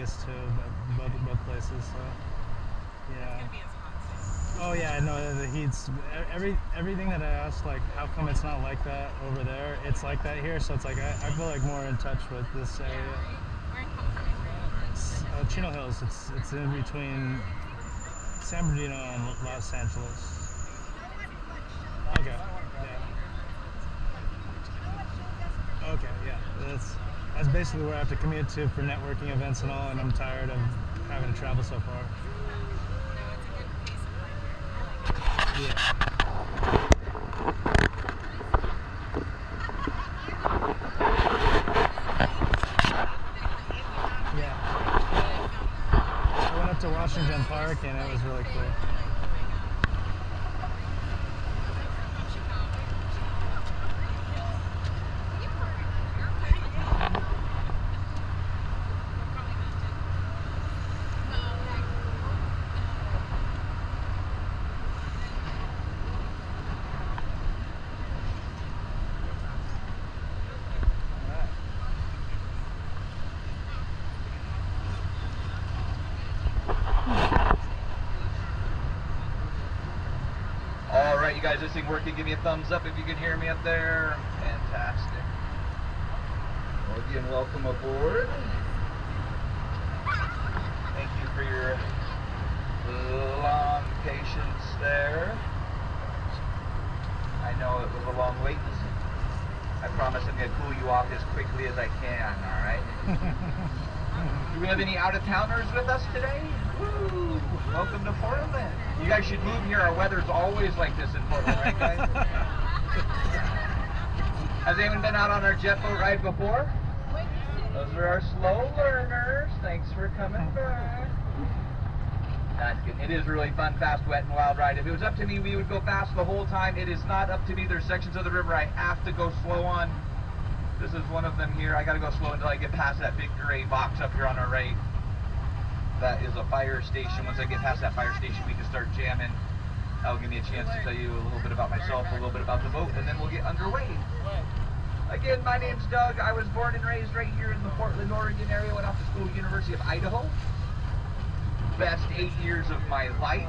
Vegas too, but both places. So yeah. Oh yeah, no, the heat's everything that I asked, like how come it's not like that over there? It's like that here, so it's like I feel like more in touch with this area. It's, Chino Hills. It's in between San Bernardino and Los Angeles. Okay. Yeah. Okay. Yeah. That's basically where I have to commute to for networking events and all, and I'm tired of having to travel so far. Yeah. Yeah. I went up to Washington Park and it was really cool. Alright, you guys, this thing working? Give me a thumbs up if you can hear me up there. Fantastic. Well, again, welcome aboard. Thank you for your long patience there. I know it was a long wait. I promise I'm going to cool you off as quickly as I can, alright? Do we have any out-of-towners with us today? Woo! Welcome to Portland. You guys should move here. Our weather's always like this in Portland, right guys? Has anyone been out on our jetboat ride before? Those are our slow learners. Thanks for coming back. That's good. It is really fun, fast, wet, and wild ride. If it was up to me, we would go fast the whole time. It is not up to me. There's sections of the river I have to go slow on. This is one of them here. I gotta go slow until I get past that big gray box up here on our right. That is a fire station. Once I get past that fire station, we can start jamming. That'll give me a chance to tell you a little bit about myself, a little bit about the boat, and then we'll get underway. Again, my name's Doug. I was born and raised right here in the Portland, Oregon area. Went off to school at University of Idaho. Best 8 years of my life.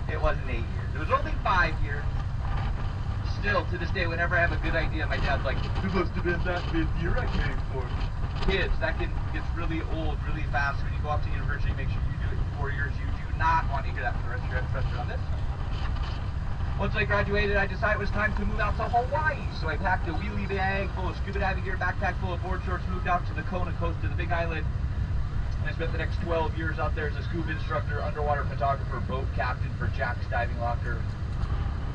It wasn't 8 years. It was only 5 years. Still, to this day, whenever I have a good idea, my dad's like, "It must have been that 5th year I came for." Kids, that gets really old really fast. When you go off to university, make sure you do it in 4 years. You do not want to hear that for the rest of your professor on this. Once I graduated, I decided it was time to move out to Hawaii. So I packed a wheelie bag full of scuba diving gear, backpack full of board shorts, moved out to the Kona coast to the Big Island. And I spent the next 12 years out there as a scuba instructor, underwater photographer, boat captain for Jack's Diving Locker.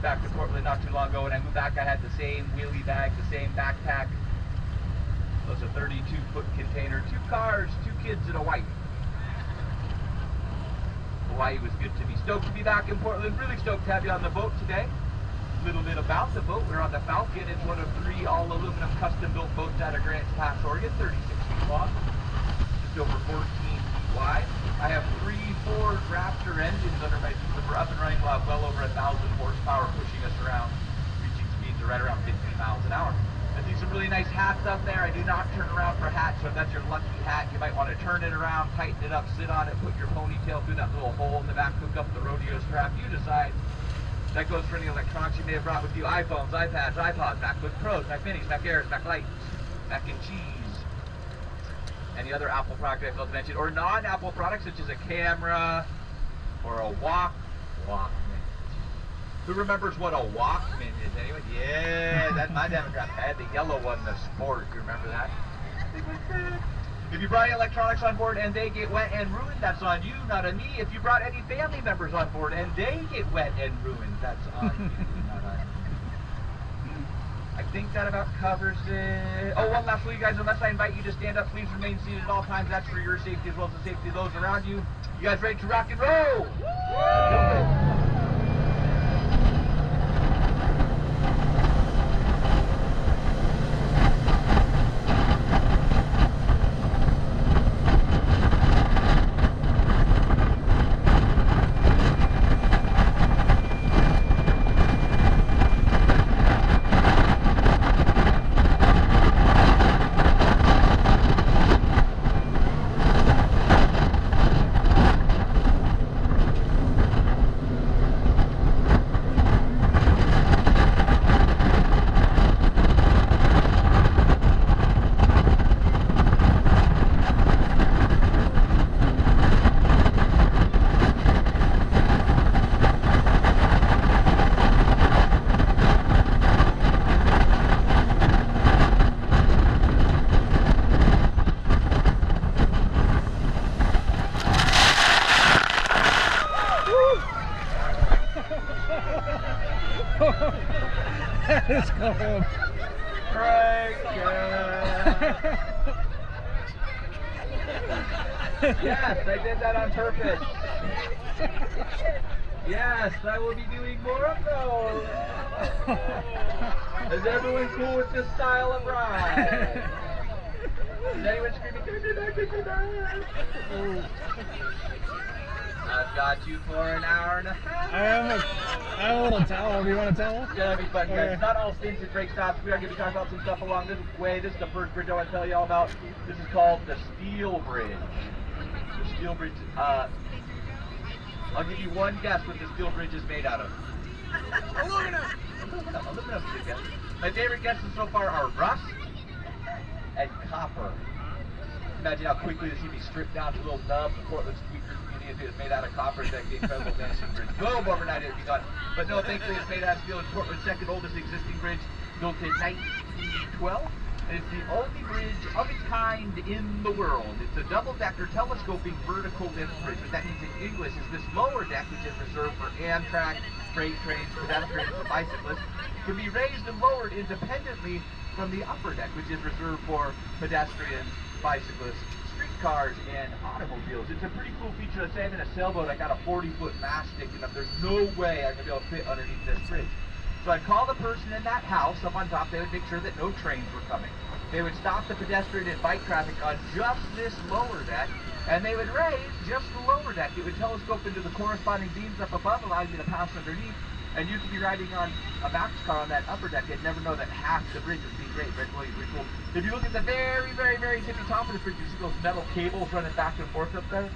Back to Portland not too long ago. When I moved back, I had the same wheelie bag, the same backpack. It was a 32-foot container, 2 cars, 2 kids, and a wife. Hawaii was good to me. Stoked to be back in Portland. Really stoked to have you on the boat today. A little bit about the boat. We're on the Falcon. It's one of 3 all-aluminum custom-built boats out of Grants Pass, Oregon, 36 feet long, just over 14 feet wide. I have 3 Ford Raptor engines under my feet. When we're up and running, we'll have well over 1,000 horsepower pushing us around, reaching speeds of right around 15 miles an hour. I see some really nice hats up there. I do not turn around for hats, so if that's your lucky hat, you might want to turn it around, tighten it up, sit on it, put your ponytail through that little hole in the back, hook up the rodeo strap. You decide. That goes for any electronics you may have brought with you: iPhones, iPads, iPods, MacBook Pros, Mac Minis, Mac Airs, Mac Lights, Mac and Cheese. Any other Apple product I failed to mention, or non-Apple products such as a camera or a Walkman. Who remembers what a Walkman is? Anyone? Yeah, that's my demographic. I had the yellow one, the Sport. You remember that? If you brought any electronics on board and they get wet and ruined, that's on you, not on me. If you brought any family members on board and they get wet and ruined, that's on you, not on me. I think that about covers it. Oh, one last rule, you guys. Unless I invite you to stand up, please remain seated at all times. That's for your safety as well as the safety of those around you. You guys ready to rock and roll? Woo! Let's go home. Right. Yes, I did that on purpose. Yes, I will be doing more of those. Is everyone cool with this style of ride? Is anyone screaming? I've got you for an hour and a half. I have a little towel. Do you want a towel? It's gonna be fun, guys. It's not all stints and break stops. We are gonna be talking about some stuff along this way. This is the first bridge I want to tell you all about. This is called the Steel Bridge. The Steel Bridge. I'll give you one guess what the Steel Bridge is made out of. Aluminum. Aluminum is a good guess. My favorite guesses so far are rust and copper. Imagine how quickly this would be stripped down to little nub. Portland's community is made out of copper. It's like the incredible vanishing bridge. Boom, overnight it would be gone. But no, thankfully it's made out of steel. It's Portland's second oldest existing bridge, built in 1912. And it's the only bridge of its kind in the world. It's a double-decker telescoping vertical lift bridge. What that means in English is this lower deck, which is reserved for Amtrak, freight trains, pedestrians, and bicyclists, can be raised and lowered independently from the upper deck, which is reserved for pedestrians, bicyclists, streetcars, and automobiles. It's a pretty cool feature. Let's say I'm in a sailboat, I got a 40-foot mast sticking up. There's no way I'm going to be able to fit underneath this bridge. So I'd call the person in that house up on top. They would make sure that no trains were coming. They would stop the pedestrian and bike traffic on just this lower deck, and they would raise just the lower deck. It would telescope into the corresponding beams up above, allowing me to pass underneath. And you could be riding on a Max car on that upper deck and never know that half the bridge is being raised. Right? Really, really cool. If you look at the very, very, very tippy top of this bridge, you see those metal cables running back and forth up there.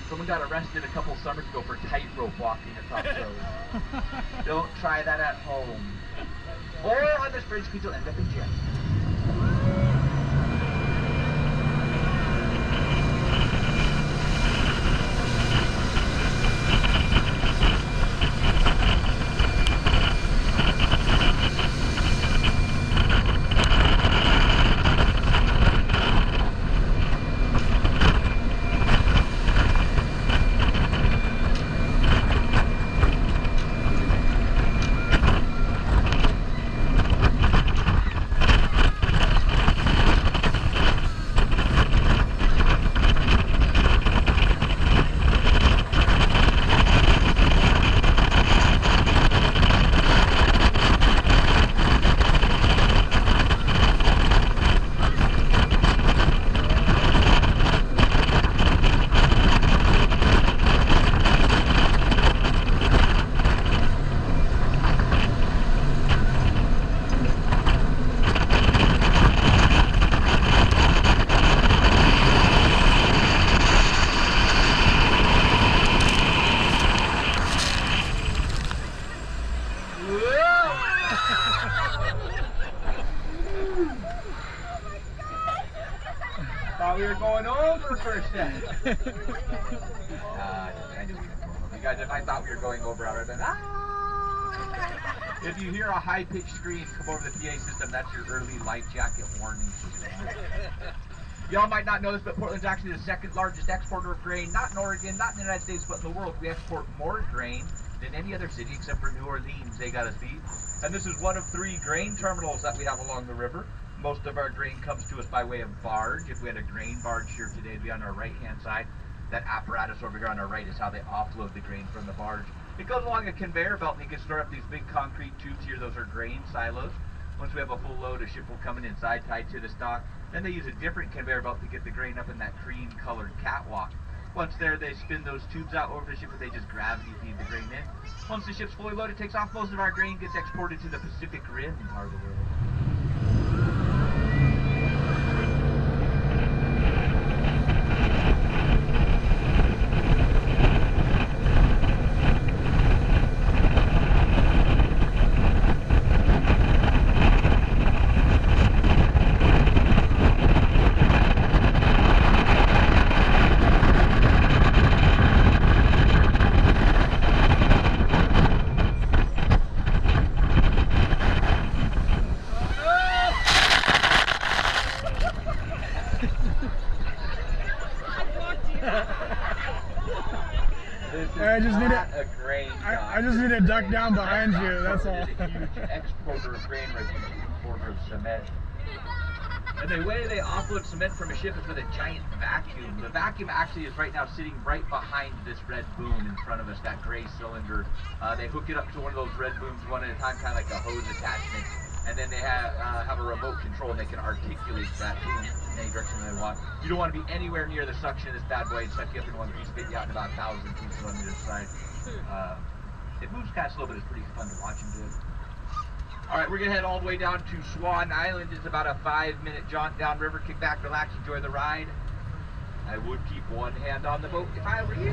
Someone got arrested a couple summers ago for tightrope walking atop those. Don't try that at home. Or on this bridge, because you'll end up in jail. Thought we were going over for a second. You guys, if I thought we were going over, I would have been, ah! If you hear a high-pitched scream come over the PA system, that's your early life jacket warning system. Y'all might not know this, but Portland's actually the second largest exporter of grain, not in Oregon, not in the United States, but in the world. We export more grain than any other city except for New Orleans. They got us beat. And this is one of 3 grain terminals that we have along the river. Most of our grain comes to us by way of barge. If we had a grain barge here today, it'd be on our right-hand side. That apparatus over here on our right is how they offload the grain from the barge. It goes along a conveyor belt and it gets stored up these big concrete tubes here. Those are grain silos. Once we have a full load, a ship will come in inside tied to the stock. Then they use a different conveyor belt to get the grain up in that cream-colored catwalk. Once there, they spin those tubes out over the ship and they just gravity feed the grain in. Once the ship's fully loaded, takes off, most of our grain gets exported to the Pacific Rim part of the world. This is I just need not a grain dock. I just need to duck down behind you, that's all. It's a huge exporter of grain, or a huge importer of cement. And the way they offload cement from a ship is with a giant vacuum. The vacuum actually is right now sitting right behind this red boom in front of us, that gray cylinder. They hook it up to one of those red booms one at a time, kind of like a hose attachment. And then they have a remote control, and they can articulate that boom in any direction they want. You don't want to be anywhere near the suction of this bad boy. It'd suck you up in one piece, spit you out in about 1,000 pieces on either side. It moves kind of slow, but it's pretty fun to watch him do it. All right, we're gonna head all the way down to Swan Island. It's about a 5-minute jaunt downriver. Kick back, relax, enjoy the ride. I would keep one hand on the boat if I were you.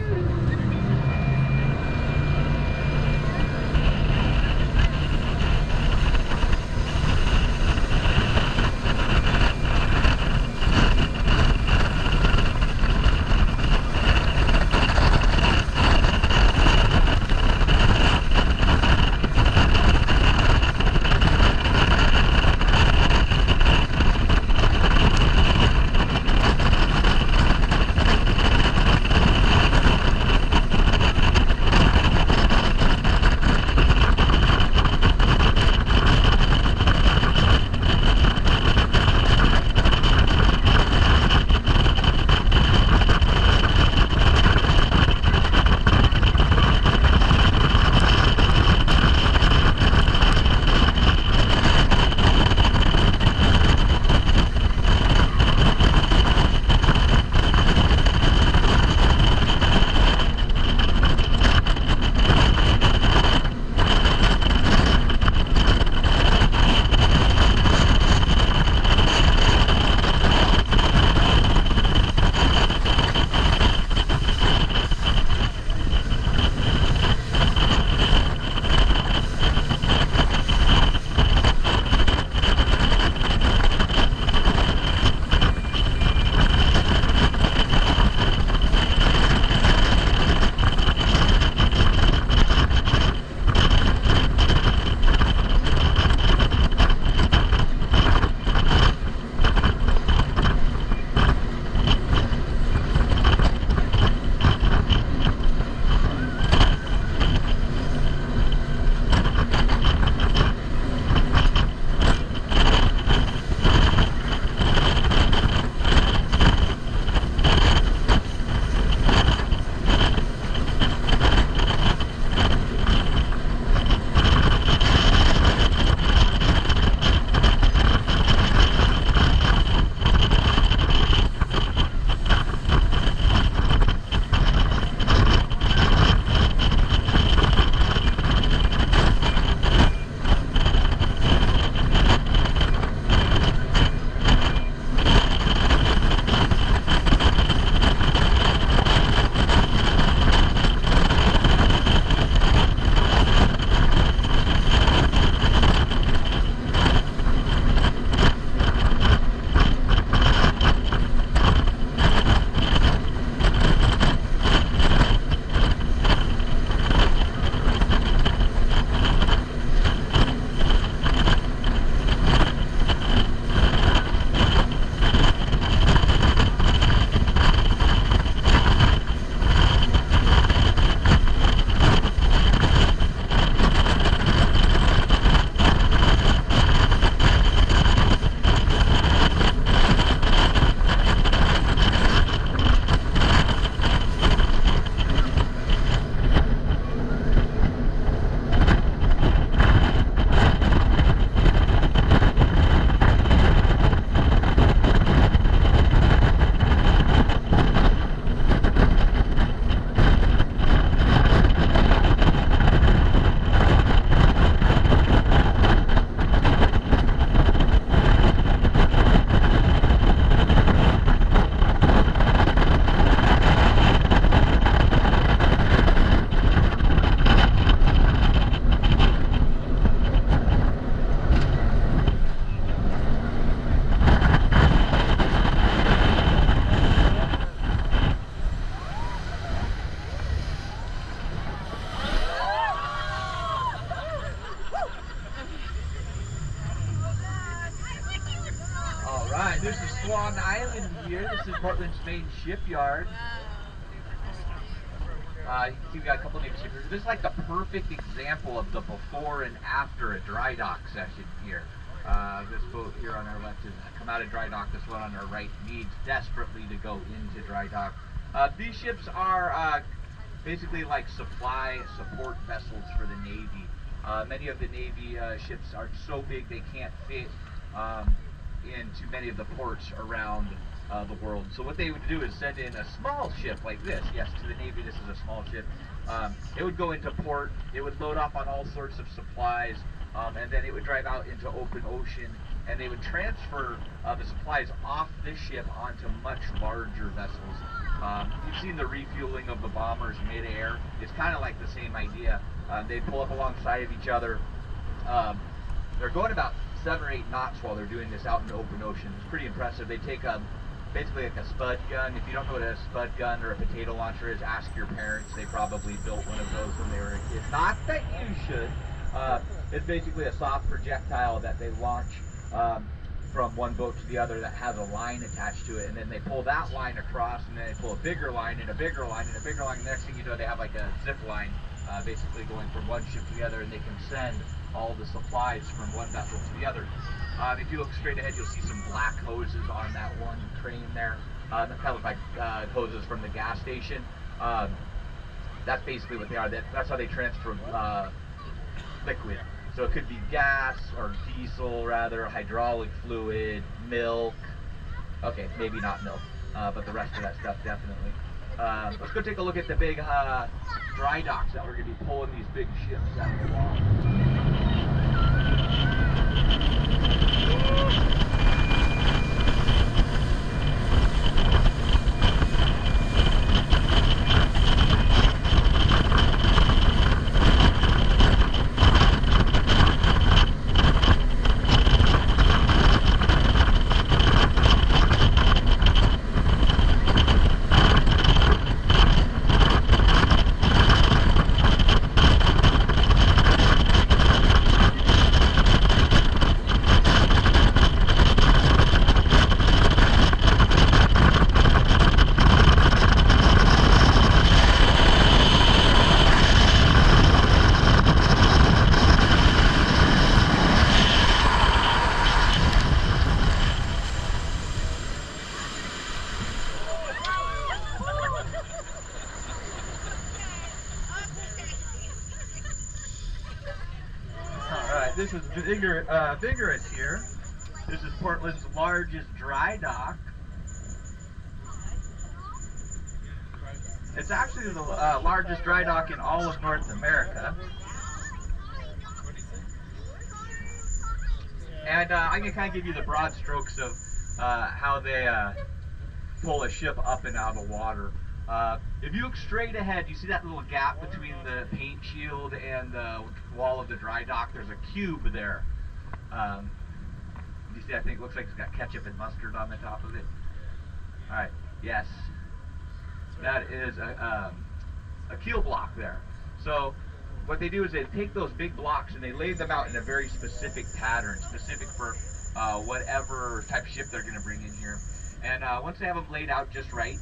This is Swan Island here. This is Portland's main shipyard. You can see we got a couple Navy ships here. This is like the perfect example of the before and after a dry dock session here. This boat here on our left has come out of dry dock. This one on our right needs desperately to go into dry dock. These ships are basically like supply support vessels for the Navy. Many of the Navy ships are so big they can't fit into many of the ports around the world. So what they would do is send in a small ship like this. Yes, to the Navy this is a small ship. It would go into port, it would load up on all sorts of supplies, and then it would drive out into open ocean, and they would transfer the supplies off this ship onto much larger vessels. You've seen the refueling of the bombers mid-air. It's kind of like the same idea. They pull up alongside of each other. They're going about 7 or 8 knots while they're doing this out in the open ocean. It's pretty impressive. They take basically like a spud gun. If you don't know what a spud gun or a potato launcher is, ask your parents. They probably built one of those when they were a kid. Not that you should. It's basically a soft projectile that they launch from one boat to the other that has a line attached to it, and then they pull that line across, and then they pull a bigger line and a bigger line and a bigger line. The next thing you know, they have like a zip line basically going from one ship to the other, and they can send all the supplies from one vessel to the other. If you look straight ahead, you'll see some black hoses on that one crane there. That kind of look like hoses from the gas station. That's basically what they are. That's how they transfer liquid. So it could be gas or diesel, rather, hydraulic fluid, milk. Okay, maybe not milk, but the rest of that stuff definitely. Let's go take a look at the big dry docks that we're going to be pulling these big ships out of the water. This is Vigorous here. This is Portland's largest dry dock. It's actually the largest dry dock in all of North America. And I can kind of give you the broad strokes of how they pull a ship up and out of the water. If you look straight ahead, you see that little gap between the paint shield and the wall of the dry dock. There's a cube there. You see, I think it looks like it's got ketchup and mustard on the top of it. All right, yes. That is a keel block there. So what they do is they take those big blocks and they lay them out in a very specific pattern, specific for whatever type of ship they're going to bring in here. And once they have them laid out just right,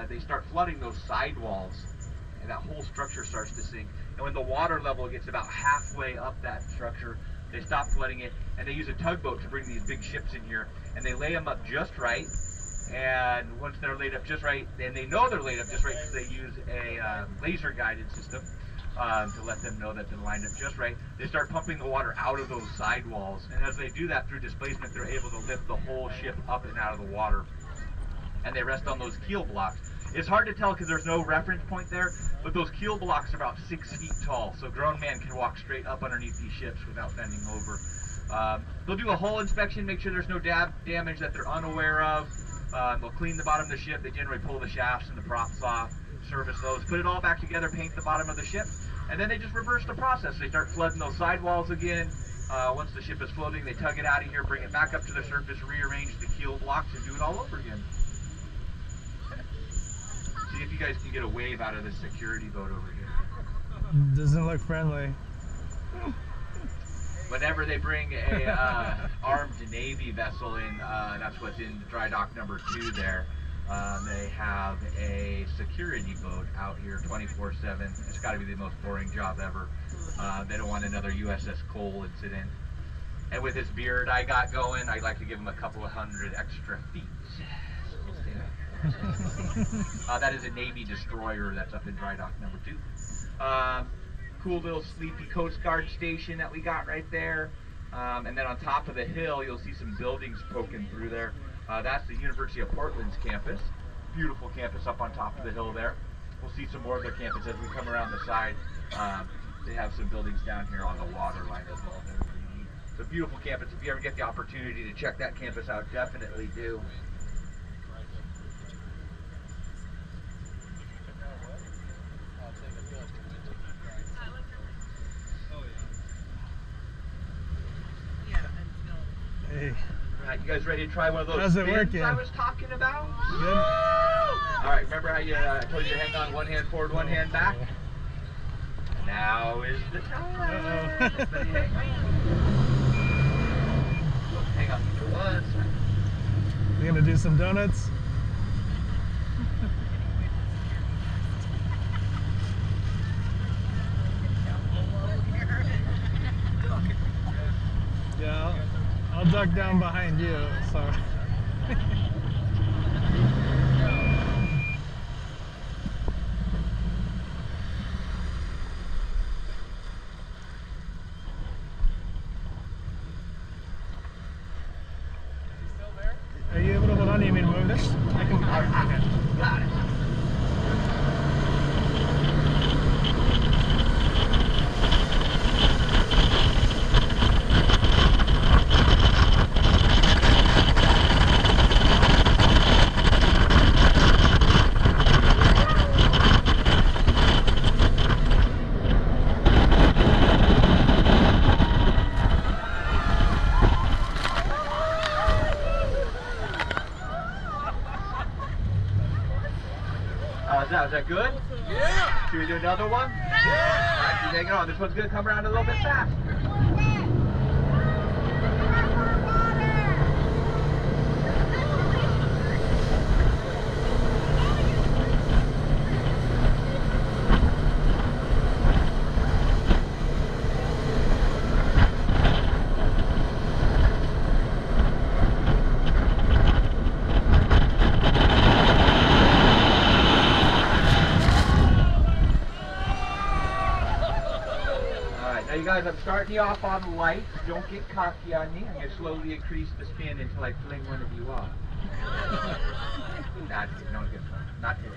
they start flooding those sidewalls, and that whole structure starts to sink. And when the water level gets about halfway up that structure, they stop flooding it, and they use a tugboat to bring these big ships in here, and they lay them up just right. And once they're laid up just right, and they know they're laid up just right because they use a laser guided system to let them know that they're lined up just right, they start pumping the water out of those sidewalls. And as they do that through displacement, they're able to lift the whole ship up and out of the water. And they rest on those keel blocks. It's hard to tell because there's no reference point there, but those keel blocks are about 6 feet tall, so a grown man can walk straight up underneath these ships without bending over. They'll do a hull inspection, make sure there's no damage that they're unaware of. They'll clean the bottom of the ship. They generally pull the shafts and the props off, service those, put it all back together, paint the bottom of the ship, and then they just reverse the process. They start flooding those sidewalls again. Once the ship is floating, they tug it out of here, bring it back up to the surface, rearrange the keel blocks, and do it all over again. See if you guys can get a wave out of this security boat over here. Doesn't look friendly. Whenever they bring a armed Navy vessel in, that's what's in dry dock number 2 there. They have a security boat out here 24/7. It's got to be the most boring job ever. They don't want another USS Cole incident. And with this beard I got going, I'd like to give him a couple of hundred extra feet. That is a Navy destroyer that's up in dry dock number 2. Cool little sleepy Coast Guard station that we got right there. And then on top of the hill, you'll see some buildings poking through there. That's the University of Portland's campus. Beautiful campus up on top of the hill there. We'll see some more of their campus as we come around the side. They have some buildings down here on the water line as well. It's a beautiful campus. If you ever get the opportunity to check that campus out, definitely do. Hey. All right, you guys ready to try one of those How's it spins working? I was talking about? Good. All right, remember how I told you to hang on, one hand forward, one hand back? Now is the time. Everybody hang on. Hang on for one second. You gonna do some donuts? Yeah, I'll duck down behind you, so. Are you able to hold on? Do you mean to move this? I can. Okay. Got it. Is that good? Yeah! Should we do another one? Yeah! Alright, keep hanging on. This one's going to come around a little bit faster. You guys, I'm starting you off on light. Don't get cocky on me. I'm going to slowly increase the spin until I fling one of you off. Not no good fun. Not today.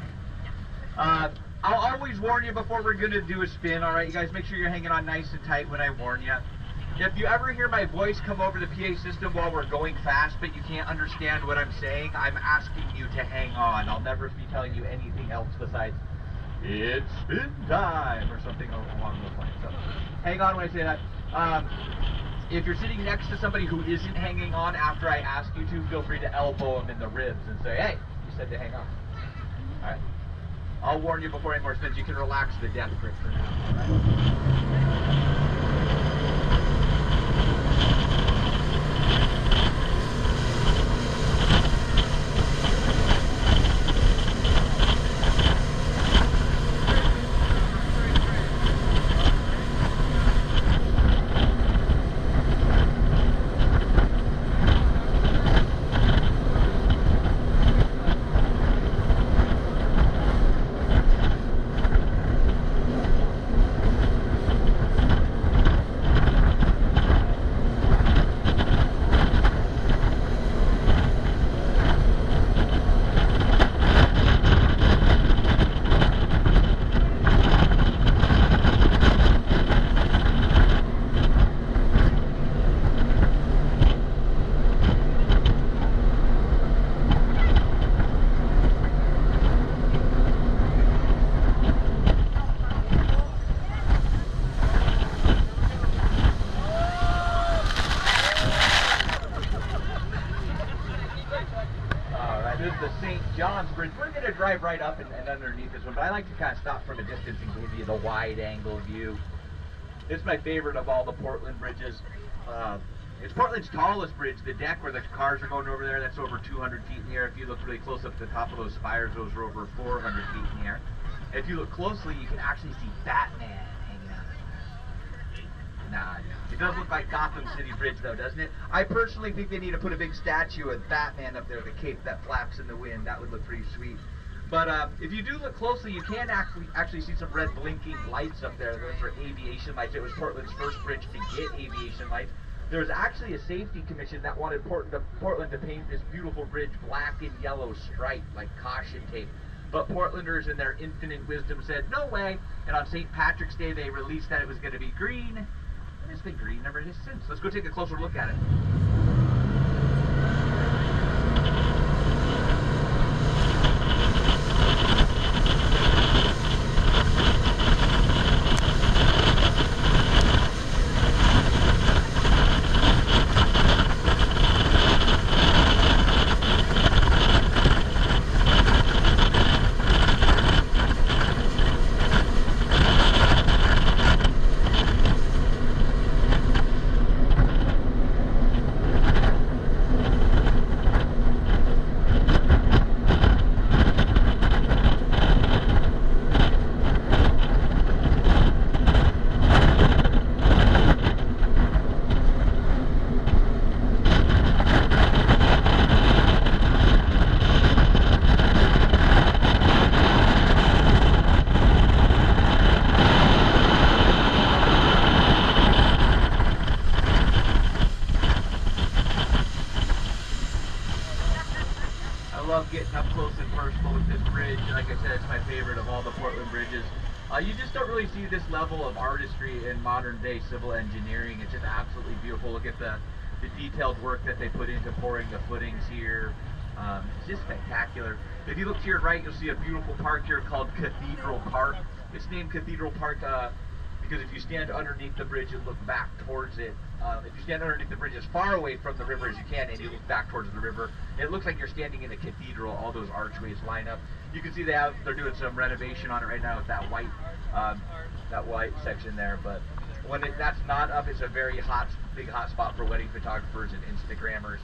I'll always warn you before we're going to do a spin, all right? You guys make sure you're hanging on nice and tight when I warn you. If you ever hear my voice come over the PA system while we're going fast, but you can't understand what I'm saying, I'm asking you to hang on. I'll never be telling you anything else besides, it's spin time, or something along those lines. So, hang on when I say that. If you're sitting next to somebody who isn't hanging on after I ask you to, feel free to elbow them in the ribs and say, hey, you said to hang on. All right. I'll warn you before any more spins. You can relax the death grip for now. All right? We're going to drive right up and underneath this one, but I like to kind of stop from a distance and give you the wide angle view. This is my favorite of all the Portland bridges. It's Portland's tallest bridge. The deck where the cars are going over there, that's over 200 feet in the air. If you look really close up at the top of those spires, those are over 400 feet in the air. If you look closely, you can actually see Batman hanging out there. Nah, it does look like Gotham City Bridge though, doesn't it? I personally think they need to put a big statue of Batman up there, the cape that flaps in the wind. That would look pretty sweet. But if you do look closely, you can actually see some red blinking lights up there. Those are aviation lights. It was Portland's first bridge to get aviation lights. There was actually a safety commission that wanted Portland to paint this beautiful bridge black and yellow striped, like caution tape. But Portlanders in their infinite wisdom said, no way. And on St. Patrick's Day, they released that it was going to be green. And it's been green ever since. Let's go take a closer look at it. Getting up close and personal with this bridge. Like I said, it's my favorite of all the Portland bridges. You just don't really see this level of artistry in modern day civil engineering. It's just absolutely beautiful. Look at the detailed work that they put into pouring the footings here. It's just spectacular. If you look to your right, you'll see a beautiful park here called Cathedral Park. It's named Cathedral Park because if you stand underneath the bridge and look back towards it, if you stand underneath the bridge as far away from the river as you can and you look back towards the river, it looks like you're standing in a cathedral. All those archways line up. You can see they're doing some renovation on it right now with that white section there. But when that's not up, it's a very big hot spot for wedding photographers and Instagrammers.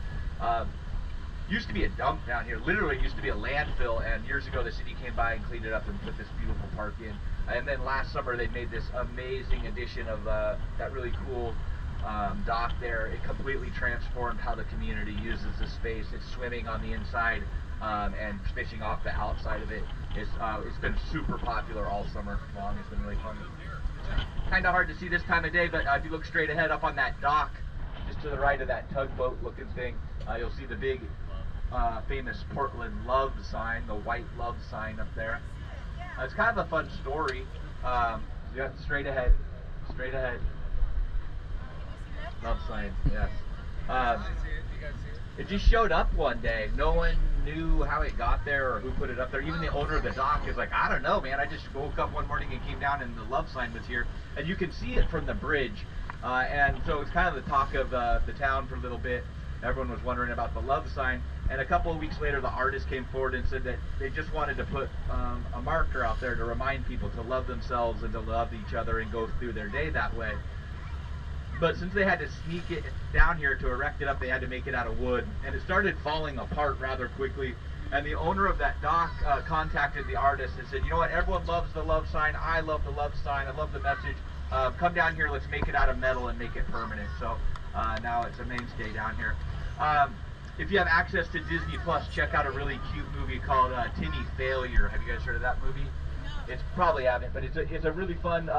Used to be a dump down here. Literally used to be a landfill, and years ago the city came by and cleaned it up and put this beautiful park in. And then last summer they made this amazing addition of that really cool dock there. It completely transformed how the community uses the space. It's swimming on the inside and fishing off the outside of it. It's been super popular all summer long. It's been really fun. Kind of hard to see this time of day, but if you look straight ahead up on that dock, just to the right of that tugboat looking thing, you'll see the big famous Portland love sign, the white love sign up there. It's kind of a fun story. You got straight ahead. Love sign, yes. It just showed up one day. No one knew how it got there or who put it up there. Even the owner of the dock is like, I don't know, man. I just woke up one morning and came down and the love sign was here. And you can see it from the bridge. And so it's kind of the talk of the town for a little bit. Everyone was wondering about the love sign. And a couple of weeks later, the artist came forward and said that they just wanted to put a marker out there to remind people to love themselves and to love each other and go through their day that way. But since they had to sneak it down here to erect it up, they had to make it out of wood. And it started falling apart rather quickly. And the owner of that dock contacted the artist and said, you know what, everyone loves the love sign. I love the love sign. I love the message. Come down here, let's make it out of metal and make it permanent. So now it's a mainstay down here. If you have access to Disney Plus, check out a really cute movie called Tinny Failure. Have you guys heard of that movie? No. It's probably haven't, but it's a really fun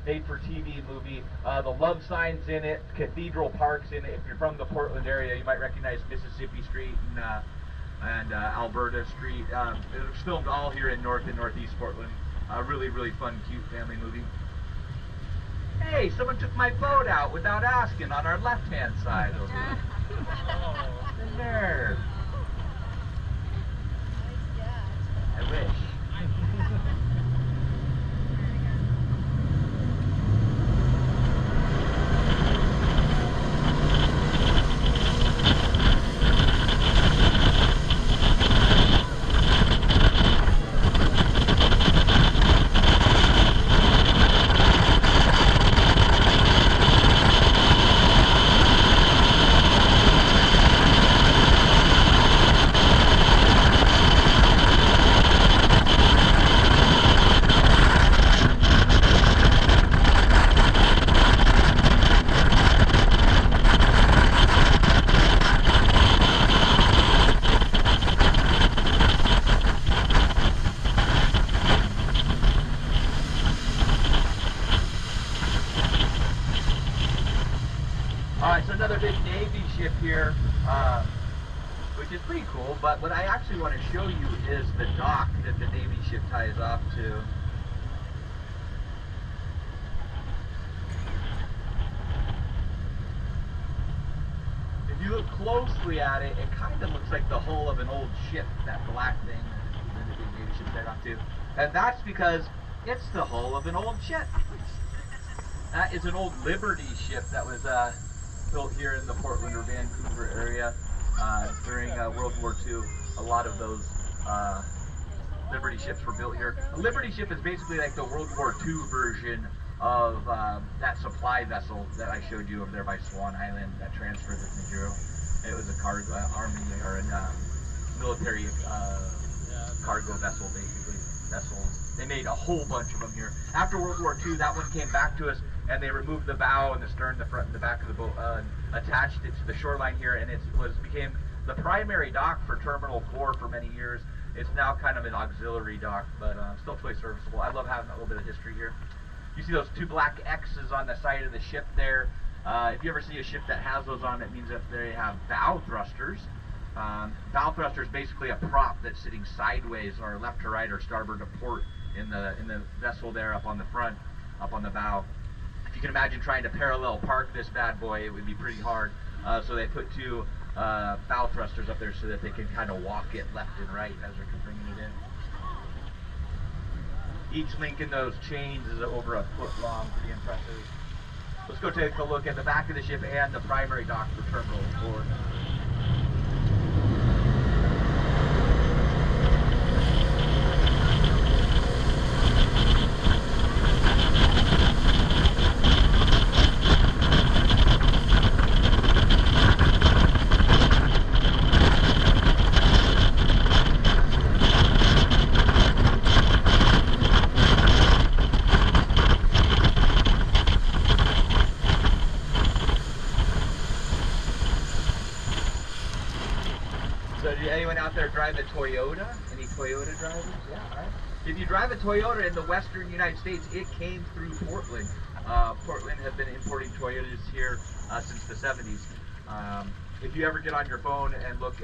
made-for-TV movie. The love sign's in it, Cathedral Park's in it. If you're from the Portland area, you might recognize Mississippi Street and Alberta Street. It was filmed all here in North and Northeast Portland. Really, really fun, cute family movie. Hey, someone took my boat out without asking on our left-hand side over there. Oh, the nerve. I wish. another big Navy ship here, which is pretty cool, but what I actually want to show you is the dock that the Navy ship ties off to. If you look closely at it, it kind of looks like the hull of an old ship, that black thing that the big Navy ship tied off to. And that's because it's the hull of an old ship. That is an old Liberty ship that was built here in the Portland or Vancouver area during World War II. A lot of those Liberty ships were built here. A Liberty ship is basically like the World War II version of that supply vessel that I showed you over there by Swan Island that transferred the material. It was a cargo, army or a military cargo vessel, basically. Vessels. They made a whole bunch of them here. After World War II, that one came back to us, and they removed the bow and the stern, the front and the back of the boat, attached it to the shoreline here, and it became the primary dock for Terminal 4 for many years. It's now kind of an auxiliary dock, but still totally serviceable. I love having a little bit of history here. You see those two black X's on the side of the ship there. If you ever see a ship that has those on, it means that they have bow thrusters. Bow thruster is basically a prop that's sitting sideways or left to right or starboard to port in the vessel there up on the front, up on the bow. If you can imagine trying to parallel park this bad boy, it would be pretty hard. So they put two bow thrusters up there so that they can kind of walk it left and right as they're bringing it in. Each link in those chains is over a foot long, pretty impressive. Let's go take a look at the back of the ship and the primary dock for Terminal 4. Anyone out there drive a Toyota? Any Toyota drivers? Yeah, right. If you drive a Toyota in the western United States, it came through Portland. Portland has been importing Toyotas here since the 70s. If you ever get on your phone and look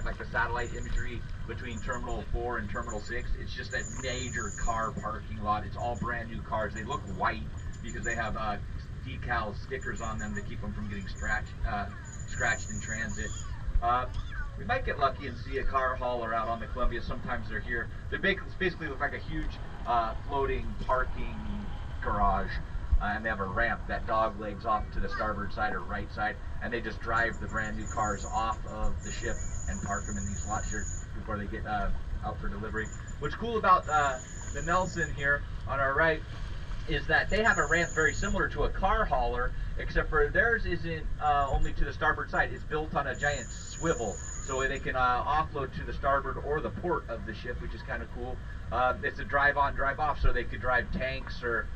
like the satellite imagery between Terminal 4 and Terminal 6, it's just a major car parking lot. It's all brand new cars. They look white because they have decals, stickers on them to keep them from getting scratched in transit. We might get lucky and see a car hauler out on the Columbia. Sometimes they're here. They basically look like a huge floating parking garage, and they have a ramp that dog legs off to the starboard side or right side, and they just drive the brand new cars off of the ship and park them in these lots here before they get out for delivery. What's cool about the Nelson here on our right is that they have a ramp very similar to a car hauler, except for theirs isn't only to the starboard side. It's built on a giant swivel, so they can offload to the starboard or the port of the ship, which is kind of cool. It's a drive on, drive off, so they could drive tanks or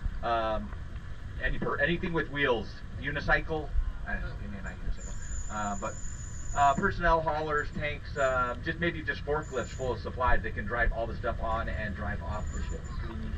anything with wheels. Unicycle? I don't know, give me a unicycle. But personnel haulers, tanks, maybe just forklifts full of supplies. They can drive all the stuff on and drive off the ship. Pretty neat.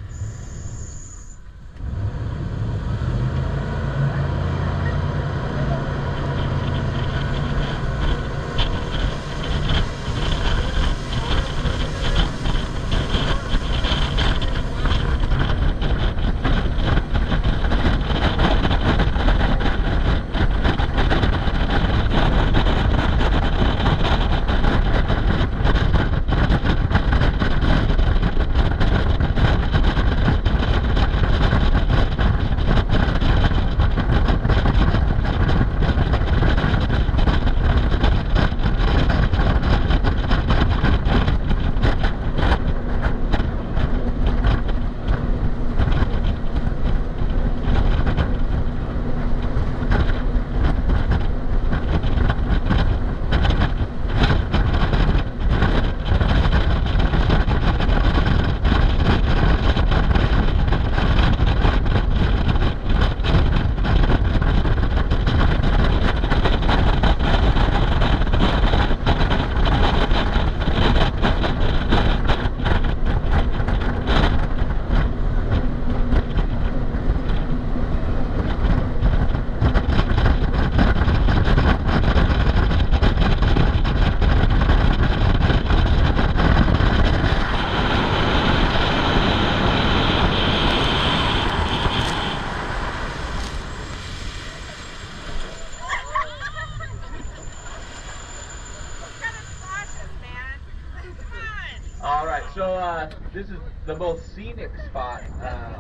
This is the most scenic spot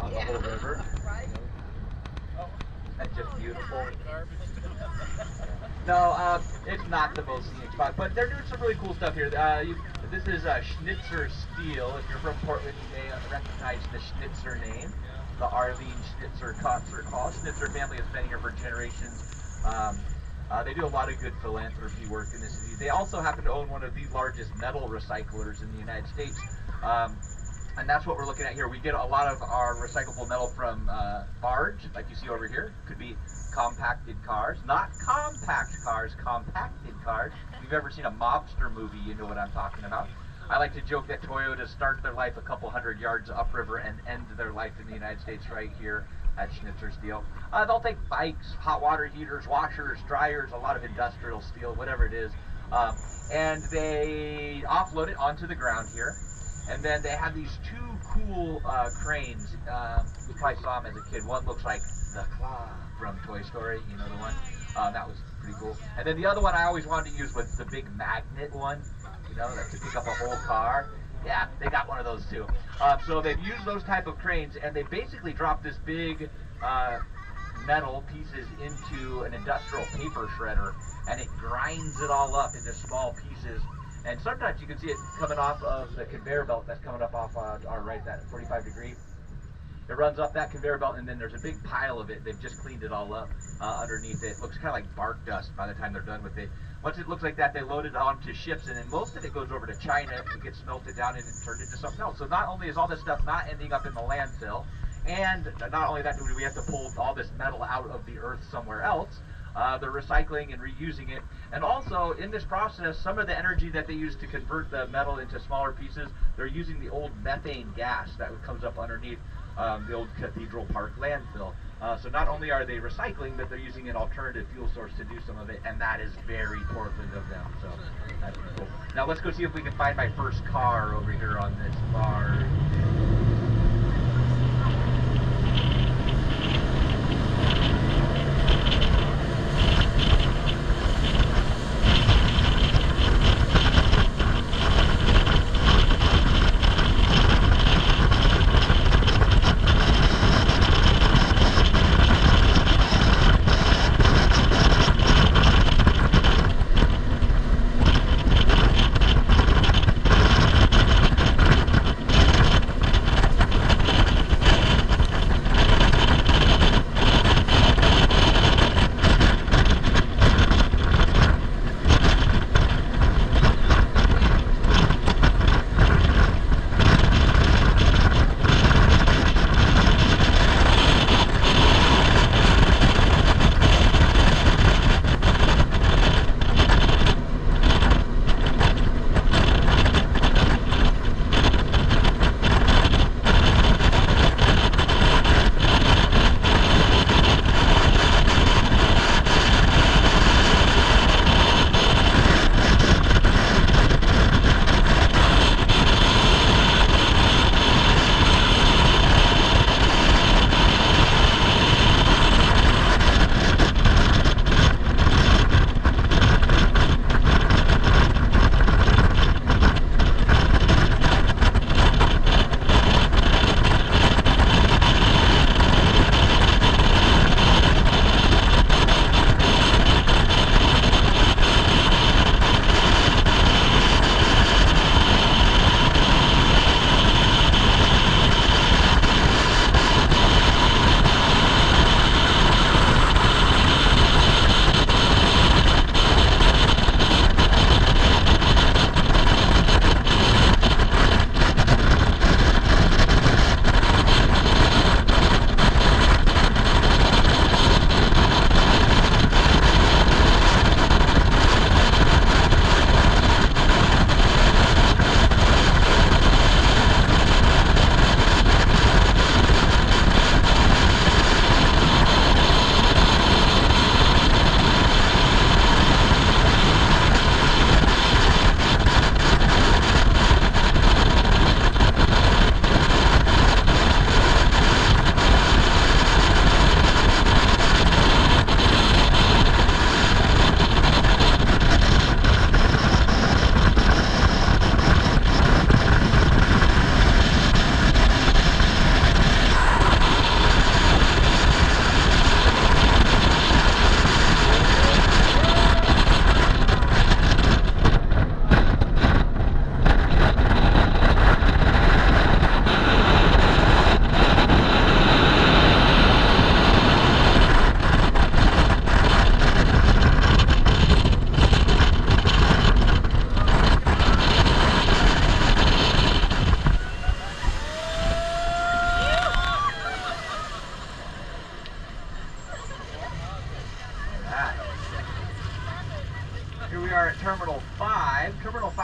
on the whole river. That's just beautiful. No, it's not the most scenic spot, but they're doing some really cool stuff here. This is Schnitzer Steel. If you're from Portland, you may recognize the Schnitzer name, the Arlene Schnitzer Concert Hall. Schnitzer family has been here for generations. They do a lot of good philanthropy work in this city. They also happen to own one of the largest metal recyclers in the United States. And that's what we're looking at here. We get a lot of our recyclable metal from barge, like you see over here. Could be compacted cars, not compact cars, compacted cars. If you've ever seen a mobster movie, you know what I'm talking about. I like to joke that Toyota start their life a couple hundred yards upriver and end their life in the United States right here at Schnitzer Steel. They'll take bikes, hot water heaters, washers, dryers, a lot of industrial steel, whatever it is, and they offload it onto the ground here. And then they have these two cool cranes. You probably saw them as a kid. One looks like the claw from Toy Story, you know the one? That was pretty cool. And then the other one I always wanted to use was the big magnet one, you know, that could pick up a whole car. Yeah, they got one of those too. So they've used those type of cranes, and they basically drop this big metal pieces into an industrial paper shredder, and it grinds it all up into small pieces. And sometimes you can see it coming off of the conveyor belt that's coming up off our right, that 45 degree. It runs up that conveyor belt, and then there's a big pile of it. They've just cleaned it all up underneath it. It looks kind of like bark dust by the time they're done with it. Once it looks like that, they load it onto ships, and then most of it goes over to China and gets melted down and turned into something else. So not only is all this stuff not ending up in the landfill, and not only that, do we have to pull all this metal out of the earth somewhere else, they're recycling and reusing it. And also, in this process, some of the energy that they use to convert the metal into smaller pieces, they're using the old methane gas that comes up underneath the old Cathedral Park landfill. So not only are they recycling, but they're using an alternative fuel source to do some of it, and that is very Portland of them. So that's pretty cool. Now let's go see if we can find my first car over here on this barge.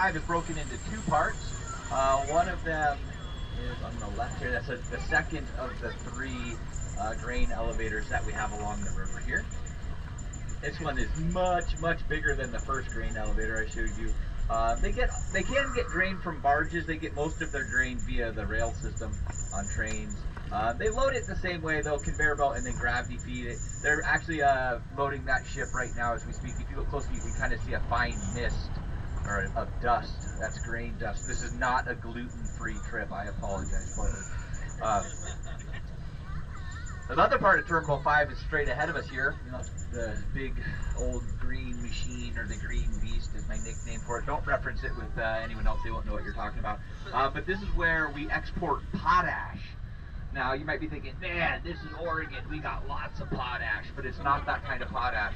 5 is broken into 2 parts. One of them is on the left here. That's the second of the 3 grain elevators that we have along the river here. This one is much bigger than the first grain elevator I showed you. They can get grain from barges. They get most of their grain via the rail system on trains. They load it the same way though, conveyor belt, and then gravity feed it. They're actually loading that ship right now as we speak. If you look closely, you can kind of see a fine mist or of dust. That's grain dust. This is not a gluten-free trip. I apologize for it. Another part of Terminal 5 is straight ahead of us here. You know, the big old green machine, or the green beast is my nickname for it. Don't reference it with anyone else. They won't know what you're talking about. But this is where we export potash. Now, you might be thinking, man, this is Oregon. We got lots of potash. But it's not that kind of potash.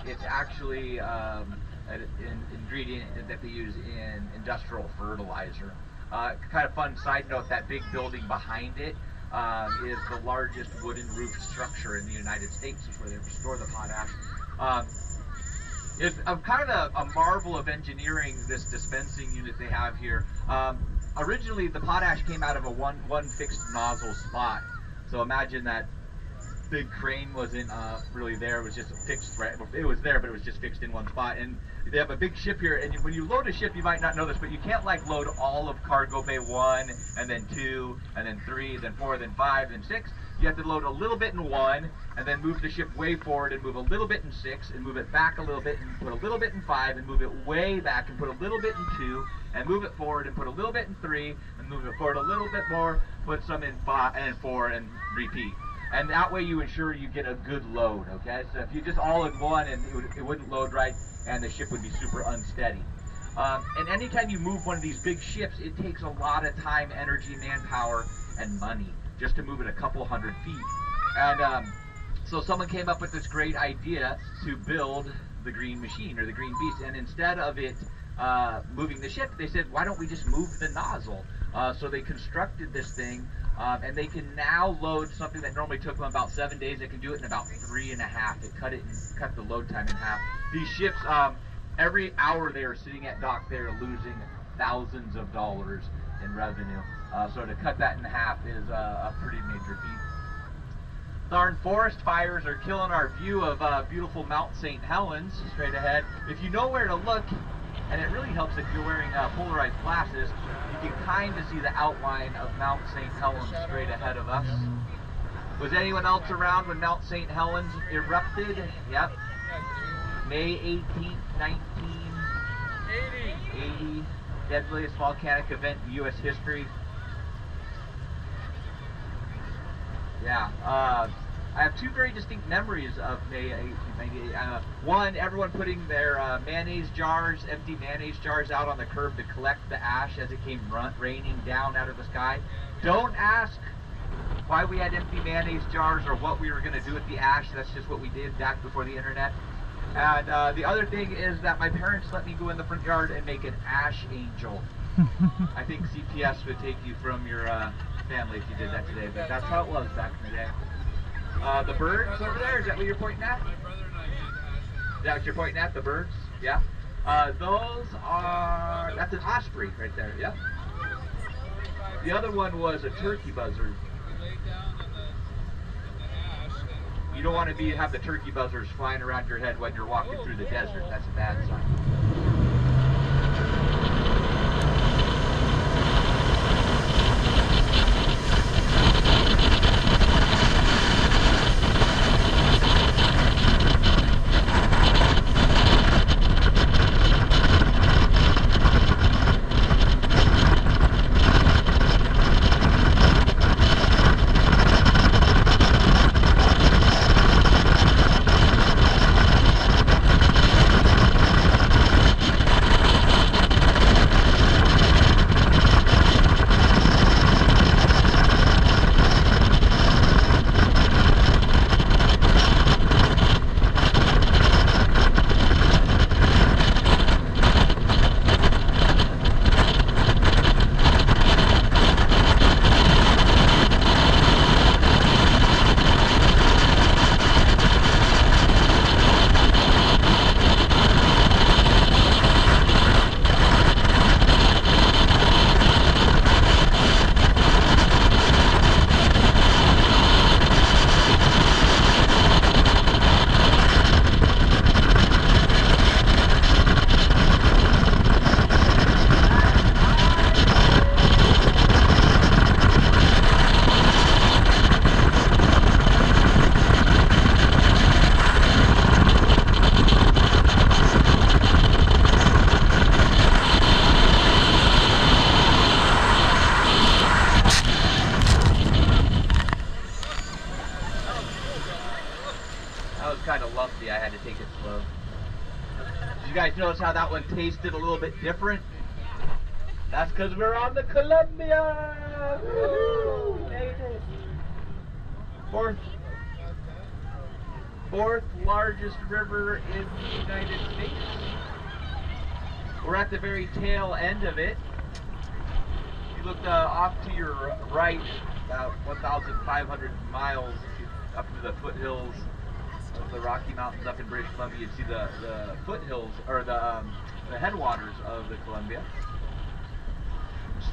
It's actually an ingredient that they use in industrial fertilizer. Kind of fun side note, that big building behind it is the largest wooden roof structure in the United States. It's where they store the potash. It's kind of a marvel of engineering, this dispensing unit they have here. Originally, the potash came out of a one fixed nozzle spot. So imagine that big crane wasn't really there. It was just fixed, right? It was there, but it was just fixed in one spot. And they have a big ship here, and when you load a ship, you might not know this, but you can't like load all of cargo bay 1, and then 2, and then 3, then 4, then 5, then 6. You have to load a little bit in 1, and then move the ship way forward, and move a little bit in 6, and move it back a little bit, and put a little bit in 5, and move it way back, and put a little bit in 2, and move it forward, and put a little bit in 3, and move it forward a little bit more, put some in 5 and 4, and repeat. And that way you ensure you get a good load, okay? So if you just all in 1, and it wouldn't load right, and the ship would be super unsteady. And anytime you move one of these big ships, it takes a lot of time, energy, manpower, and money just to move it a couple hundred feet. And so someone came up with this great idea to build the green machine, or the green beast, and instead of it moving the ship, they said, why don't we just move the nozzle? So they constructed this thing, and they can now load something that normally took them about 7 days. They can do it in about 3.5. It cut the load time in half. These ships, every hour they are sitting at dock, they are losing thousands of dollars in revenue. So to cut that in half is a pretty major feat. Darn forest fires are killing our view of beautiful Mount St. Helens straight ahead. If you know where to look, and it really helps if you're wearing polarized glasses, you can kind of see the outline of Mount St. Helens straight ahead of us. Was anyone else around when Mount St. Helens erupted? Yep. May 18th, 1980. Deadliest volcanic event in U.S. history. Yeah. I have 2 very distinct memories of May 1898. One, everyone putting their mayonnaise jars, empty mayonnaise jars out on the curb to collect the ash as it came raining down out of the sky. Don't ask why we had empty mayonnaise jars or what we were going to do with the ash. That's just what we did back before the internet. And the other thing is that my parents let me go in the front yard and make an ash angel. I think CPS would take you from your family if you did that today, but that's how it was back in the day. The birds over there, is that what you're pointing at? Is that what you're pointing at, the birds? Yeah. Those are, that's an osprey right there, yeah. The other one was a turkey buzzard. You don't want to have the turkey buzzards flying around your head when you're walking through the desert. That's a bad sign. kind of lumpy. I had to take it slow. Did you guys notice how that one tasted a little bit different? That's because we're on the Columbia! Woo-hoo! Made it. Fourth largest river in the United States. We're at the very tail end of it. If you look off to your right, about 1,500 miles up to the foothills of the Rocky Mountains up in British Columbia, you'd see the foothills, or the headwaters of the Columbia.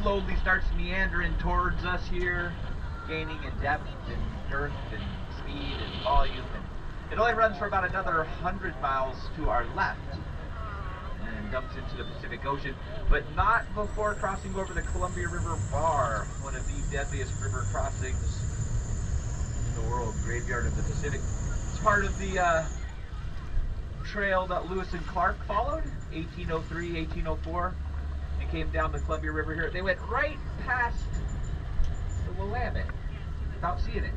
Slowly starts meandering towards us here, gaining in depth and girth and speed and volume. And it only runs for about another 100 miles to our left and dumps into the Pacific Ocean, but not before crossing over the Columbia River Bar, one of the deadliest river crossings in the world, graveyard of the Pacific. It's part of the trail that Lewis and Clark followed, 1803, 1804. They came down the Columbia River here. They went right past the Willamette without seeing it.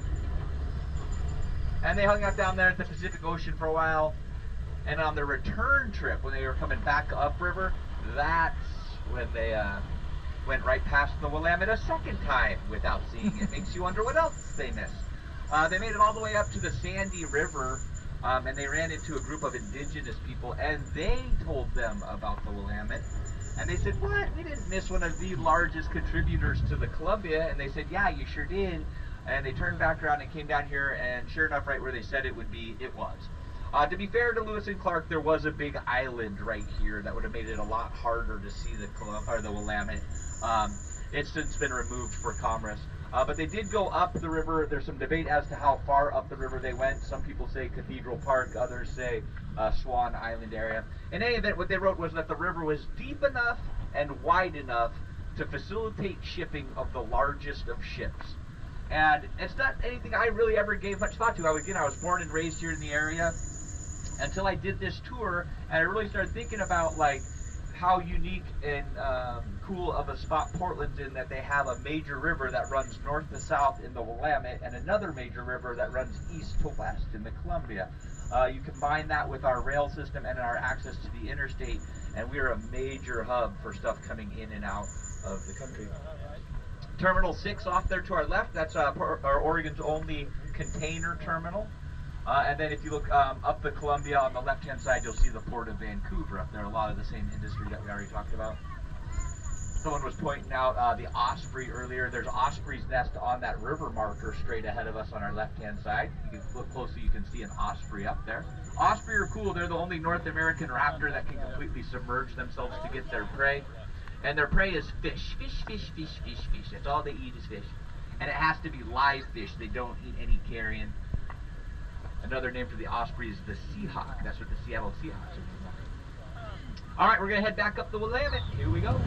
And they hung out down there at the Pacific Ocean for a while. And on their return trip, when they were coming back upriver, that's when they went right past the Willamette a second time without seeing it. Makes you wonder what else they missed. They made it all the way up to the Sandy River, and they ran into a group of indigenous people, and they told them about the Willamette. And they said, what? We didn't miss one of the largest contributors to the Columbia. And they said, yeah, you sure did. And they turned back around and came down here, and sure enough, right where they said it would be, it was. To be fair to Lewis and Clark, there was a big island right here that would have made it a lot harder to see the Willamette. It's since been removed for commerce. But they did go up the river. There's some debate as to how far up the river they went. Some people say Cathedral Park, others say Swan Island area. In any event, what they wrote was that the river was deep enough and wide enough to facilitate shipping of the largest of ships. And it's not anything I really ever gave much thought to. I was born and raised here in the area until I did this tour, and I really started thinking about like how unique and cool of a spot Portland's in, that they have a major river that runs north to south in the Willamette and another major river that runs east to west in the Columbia. You combine that with our rail system and our access to the interstate, and we're a major hub for stuff coming in and out of the country. Terminal 6 off there to our left, that's our Oregon's only container terminal. And then if you look up the Columbia on the left-hand side, you'll see the Port of Vancouver up there, a lot of the same industry that we already talked about. Someone was pointing out the osprey earlier. There's osprey's nest on that river marker straight ahead of us on our left-hand side. You can look closely, you can see an osprey up there. Osprey are cool. They're the only North American raptor that can completely submerge themselves to get their prey. And their prey is fish. Fish, fish, fish, fish, fish. That's all they eat is fish. And it has to be live fish. They don't eat any carrion. Another name for the osprey is the Seahawk. That's what the Seattle Seahawks are. All right, we're going to head back up the Willamette. Here we go.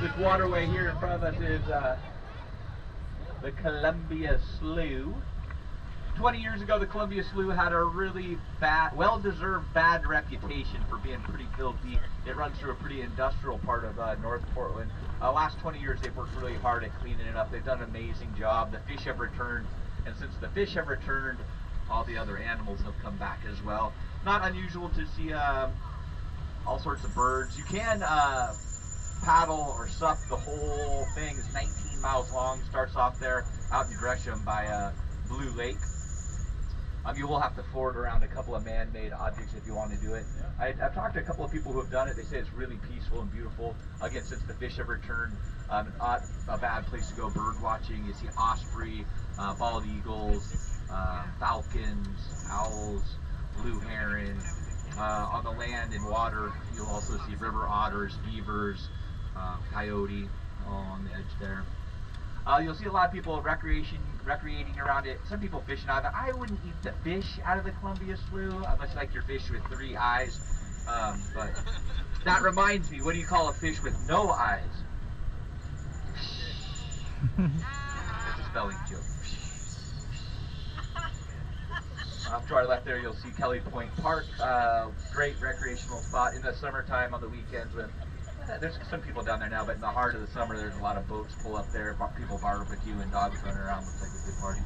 This waterway here in front of us is the Columbia Slough. 20 years ago, the Columbia Slough had a really bad, well-deserved bad reputation for being pretty filthy. It runs through a pretty industrial part of North Portland. Last 20 years, they've worked really hard at cleaning it up. They've done an amazing job. The fish have returned, and since the fish have returned, all the other animals have come back as well. Not unusual to see all sorts of birds. You can paddle or sup. The whole thing is 19 miles long. Starts off there out in Gresham by Blue Lake. You will have to ford around a couple of man-made objects if you want to do it. I've talked to a couple of people who have done it. They say it's really peaceful and beautiful. Again, since the fish have returned, not a bad place to go bird watching. You see osprey, bald eagles, falcons, owls, blue heron. On the land and water, you'll also see river otters, beavers, coyote all on the edge there. You'll see a lot of people recreating around it. Some people fishing out of it. I wouldn't eat the fish out of the Columbia Slough unless you like your fish with 3 eyes. But that reminds me, what do you call a fish with no eyes? It's a spelling joke. To our left there, you'll see Kelly Point Park. Great recreational spot in the summertime on the weekends with. There's some people down there now, but in the heart of the summer, there's a lot of boats pull up there, people barbecue and dogs running around. Looks like a good party.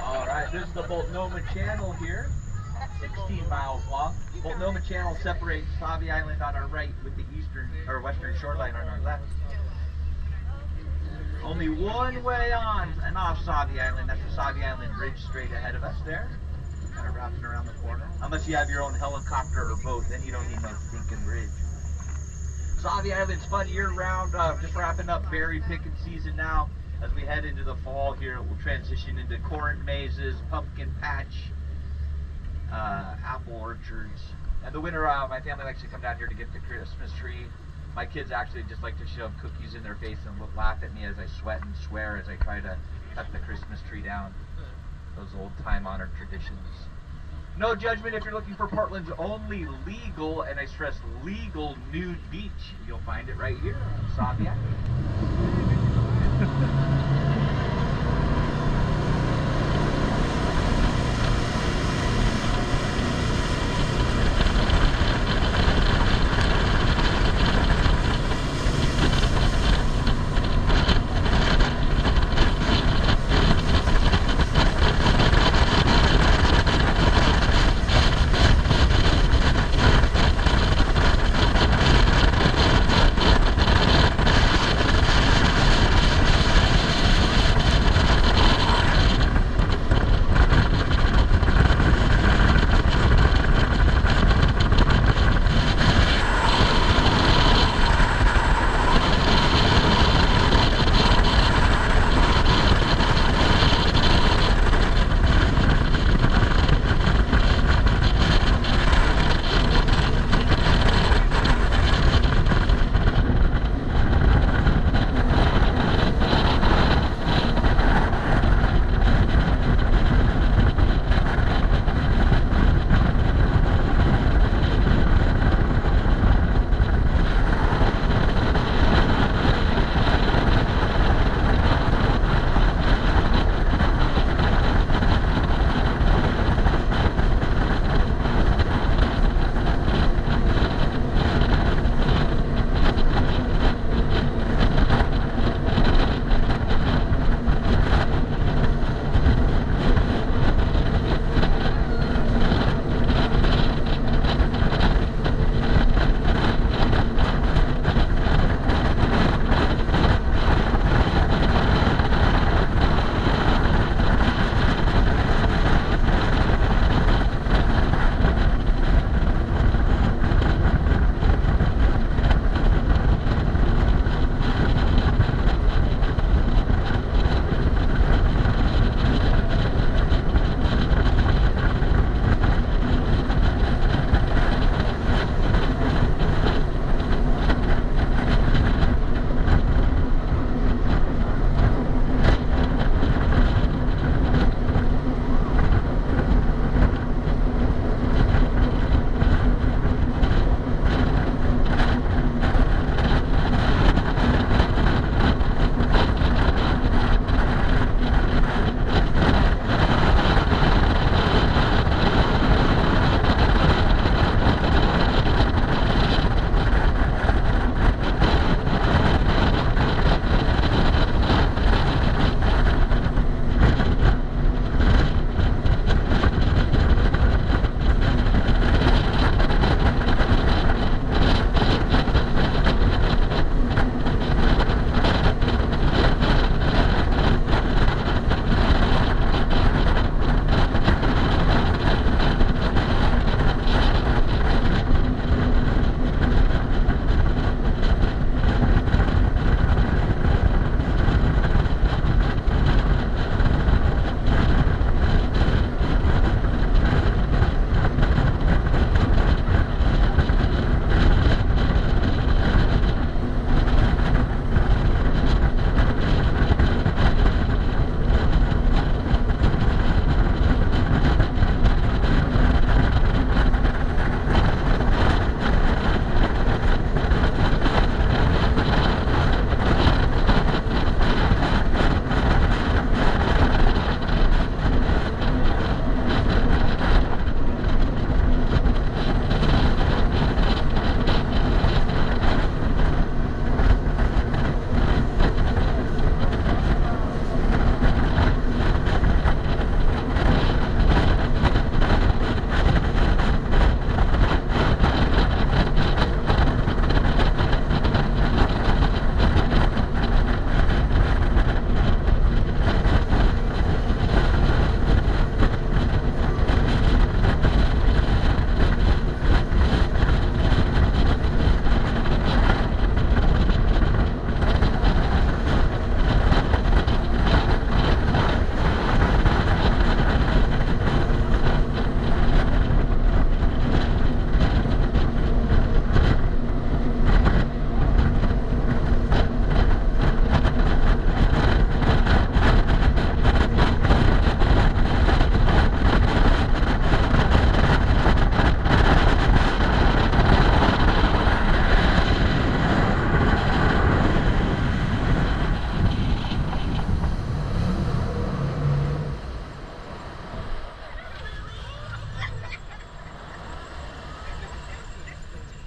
Alright, this is the Multnomah Channel here, 16 miles long. Multnomah Channel separates Sauvie Island on our right with the eastern or western shoreline on our left. Only one way on and off Sauvie Island. That's the Sauvie Island Bridge straight ahead of us there. Kind of wrapping around the corner. Unless you have your own helicopter or boat, then you don't need no stinking bridge. Sauvie Island's fun year-round. Just wrapping up berry picking season now. As we head into the fall here, we'll transition into corn mazes, pumpkin patch, apple orchards. And the winter, my family likes to come down here to get the Christmas tree. My kids actually just like to shove cookies in their face and laugh at me as I sweat and swear as I try to cut the Christmas tree down. Those old time-honored traditions. No judgment if you're looking for Portland's only legal, and I stress legal, nude beach. You'll find it right here on Sauvie Island.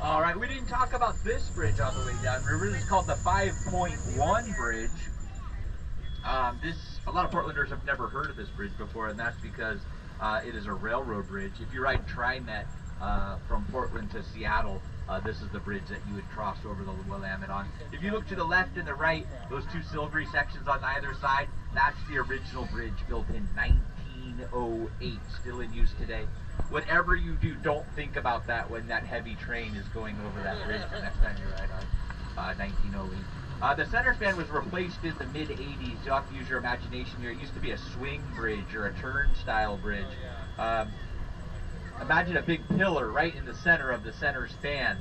All right, we didn't talk about this bridge on the way downriver. This is called the 5.1 bridge. A lot of Portlanders have never heard of this bridge before, and that's because it is a railroad bridge. If you ride TriMet from Portland to Seattle, this is the bridge that you would cross over the Willamette on. If you look to the left and the right, those two silvery sections on either side, that's the original bridge built in 1908, still in use today. Whatever you do, don't think about that when that heavy train is going over that bridge the next time you ride on 1908. The center span was replaced in the mid-80s. You'll have to use your imagination here. It used to be a swing bridge or a turnstile bridge. Imagine a big pillar right in the center of the center span,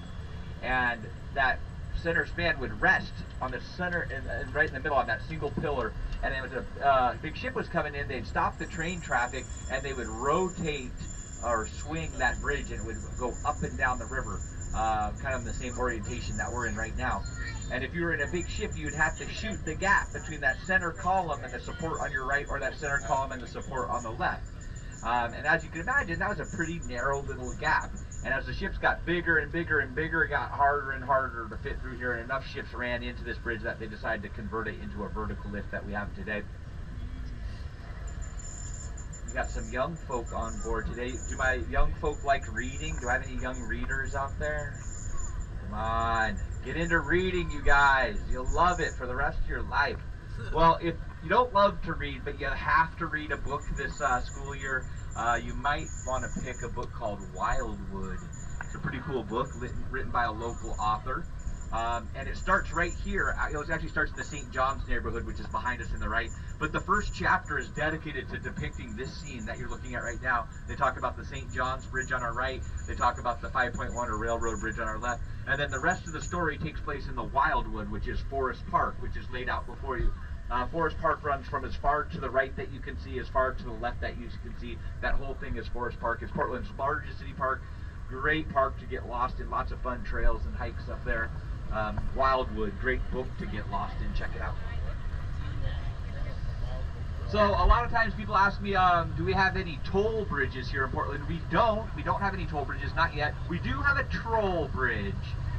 and that center span would rest on the center and right in the middle on that single pillar. And it was a big ship was coming in. They'd stop the train traffic, and they would rotate or swing that bridge, and it would go up and down the river, kind of in the same orientation that we're in right now. And if you were in a big ship, you would have to shoot the gap between that center column and the support on your right, or that center column and the support on the left. And as you can imagine, that was a pretty narrow little gap. And as the ships got bigger and bigger and bigger, it got harder and harder to fit through here, and enough ships ran into this bridge that they decided to convert it into a vertical lift that we have today. We got some young folk on board today. Do my young folk like reading? Do I have any young readers out there? Come on, get into reading, you guys. You'll love it for the rest of your life. Well, if you don't love to read, but you have to read a book this school year, you might want to pick a book called Wildwood. It's a pretty cool book written by a local author. And it starts right here. It actually starts in the St. John's neighborhood, which is behind us in the right. But the first chapter is dedicated to depicting this scene that you're looking at right now. They talk about the St. John's Bridge on our right. They talk about the 5.1 or railroad bridge on our left. And then the rest of the story takes place in the Wildwood, which is Forest Park, which is laid out before you. Forest Park runs from as far to the right that you can see, as far to the left that you can see. That whole thing is Forest Park. It's Portland's largest city park. Great park to get lost in. Lots of fun trails and hikes up there. Wildwood, great book to get lost in. Check it out. So a lot of times people ask me, do we have any toll bridges here in Portland? We don't. We don't have any toll bridges, not yet. We do have a troll bridge,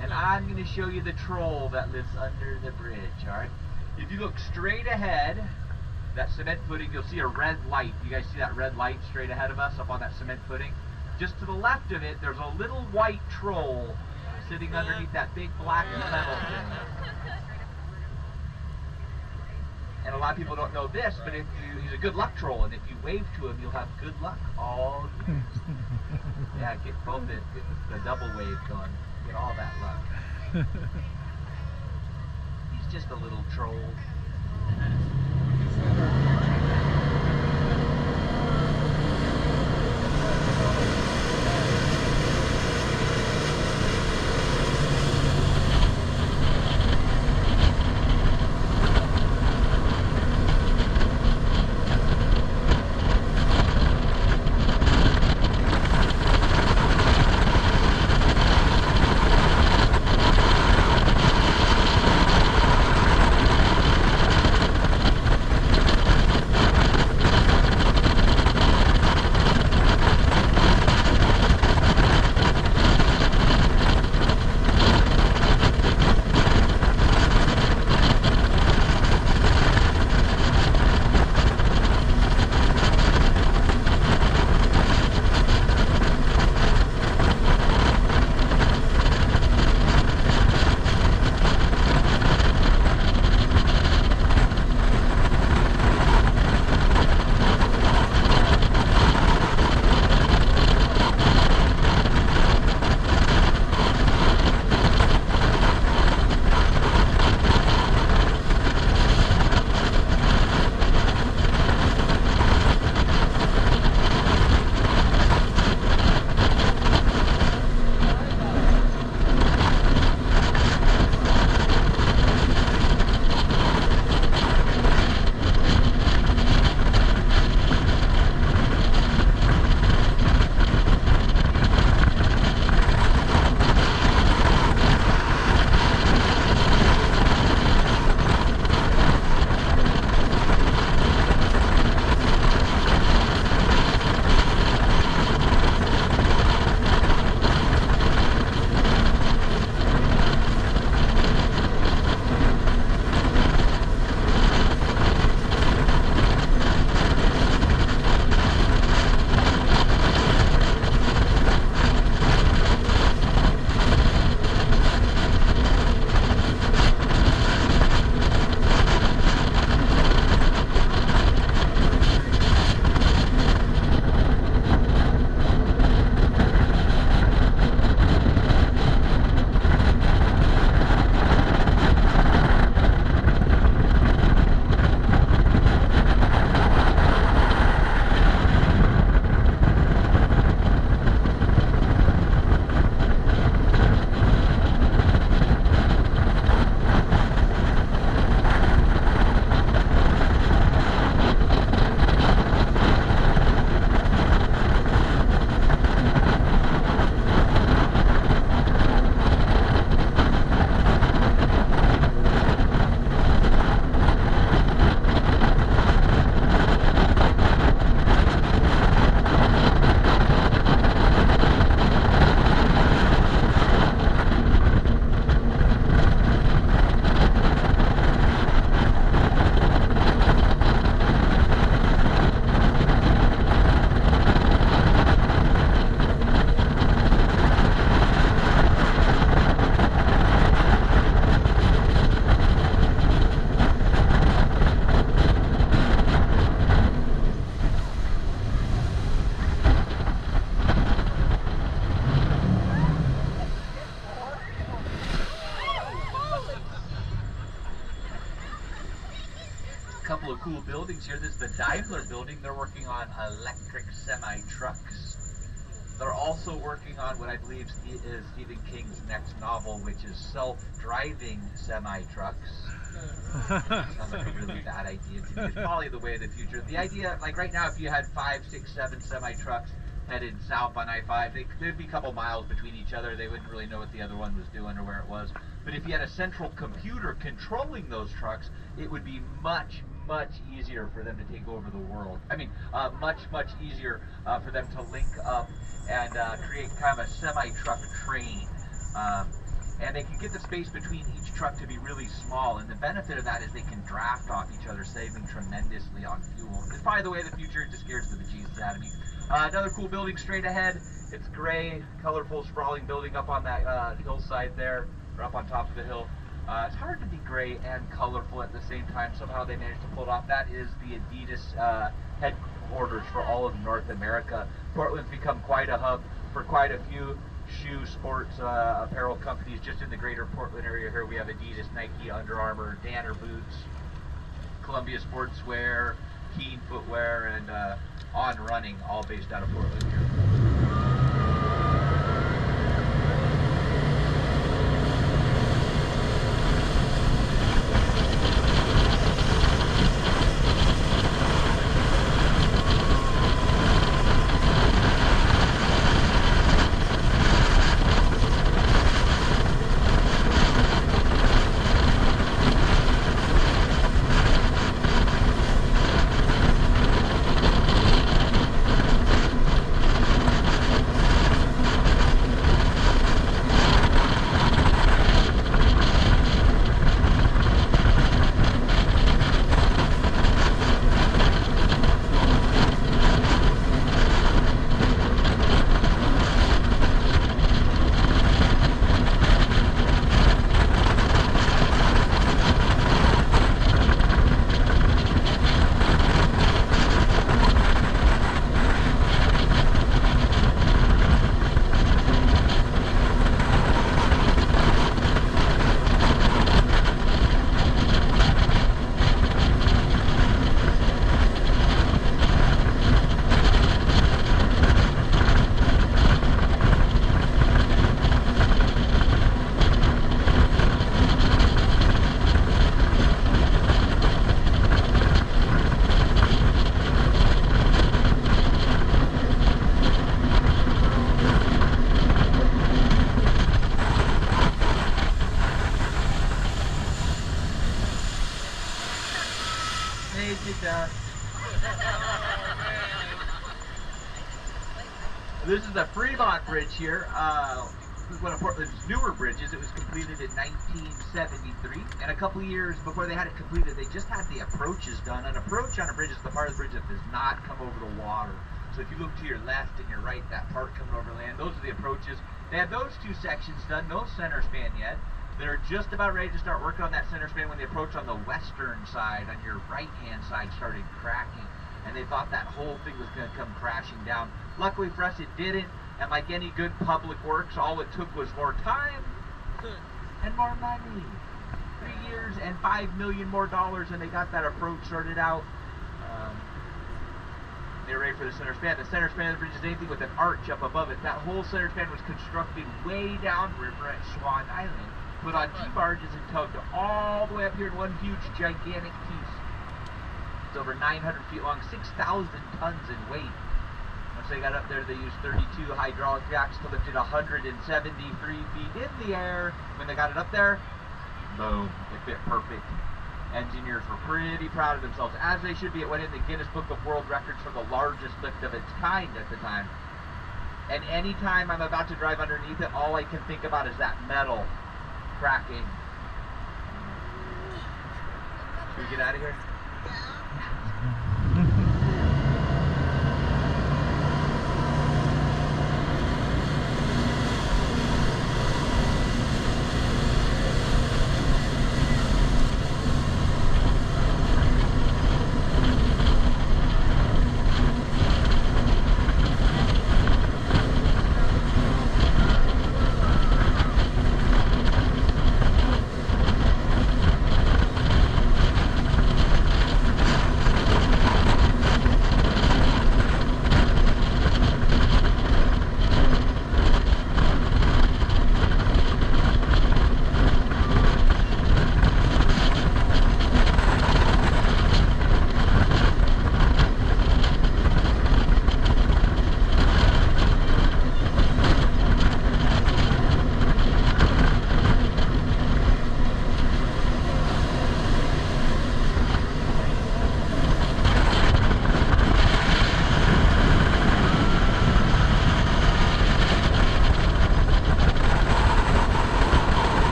and I'm going to show you the troll that lives under the bridge. All right. If you look straight ahead, that cement footing, you'll see a red light. You guys see that red light straight ahead of us up on that cement footing? Just to the left of it, there's a little white troll sitting underneath that big black metal thing. And a lot of people don't know this, but he's a good luck troll, and if you wave to him, you'll have good luck all year. Yeah, get both get the double wave going. Get all that luck. He's just a little troll. couple of cool buildings here. This is the Daimler building. They're working on electric semi-trucks. They're also working on what I believe is Stephen King's next novel, which is self-driving semi-trucks. Sounds like a really bad idea to me. It's probably the way of the future. The idea, like right now, if you had 5, 6, 7 semi-trucks headed south on I-5, there'd be a couple miles between each other. They wouldn't really know what the other one was doing or where it was. But if you had a central computer controlling those trucks, it would be much easier for them to take over the world. I mean, much easier for them to link up and create kind of a semi-truck train. And they can get the space between each truck to be really small, and the benefit of that is they can draft off each other, saving tremendously on fuel. It's probably the way of the future. It just scares the bejesus out of me. Another cool building straight ahead. It's gray, colorful, sprawling building up on that hillside there, or up on top of the hill. It's hard to be gray and colorful at the same time. Somehow they managed to pull it off. That is the Adidas headquarters for all of North America. Portland's become quite a hub for quite a few shoe, sports, apparel companies just in the greater Portland area here. We have Adidas, Nike, Under Armour, Danner boots, Columbia Sportswear, Keen Footwear, and On Running, all based out of Portland here. This is the Fremont Bridge here. This is one of Portland's newer bridges. It was completed in 1973, and a couple years before they had it completed, they just had the approaches done. An approach on a bridge is the part of the bridge that does not come over the water. So if you look to your left and your right, that part coming over land, those are the approaches. They have those two sections done, no center span yet. They're just about ready to start working on that center span when the approach on the western side, on your right-hand side, started cracking. And they thought that whole thing was going to come crashing down. Luckily for us, it didn't. And like any good public works, all it took was more time and more money. 3 years and $5 million more, and they got that approach sorted out. They're ready for the center span. The center span of the bridge is anything with an arch up above it. That whole center span was constructed way downriver at Swan Island, put on T-barges and tugged all the way up here in one huge, gigantic piece. It's over 900 feet long, 6,000 tons in weight. Once they got up there, they used 32 hydraulic jacks to lift it 173 feet in the air. When they got it up there, boom, it fit perfect. Engineers were pretty proud of themselves, as they should be. It went in the Guinness Book of World Records for the largest lift of its kind at the time. And anytime I'm about to drive underneath it, all I can think about is that metal cracking. Should we get out of here?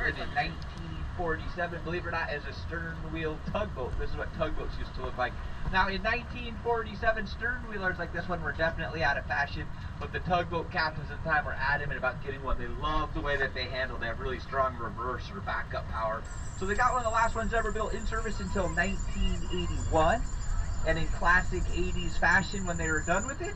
Portland in 1947, believe it or not, as a stern wheel tugboat. This is what tugboats used to look like. Now in 1947, stern wheelers like this one were definitely out of fashion, but the tugboat captains at the time were adamant about getting one. They loved the way that they handled. They have really strong reverse or backup power. So they got one of the last ones ever built in service until 1981. And in classic 80s fashion, when they were done with it,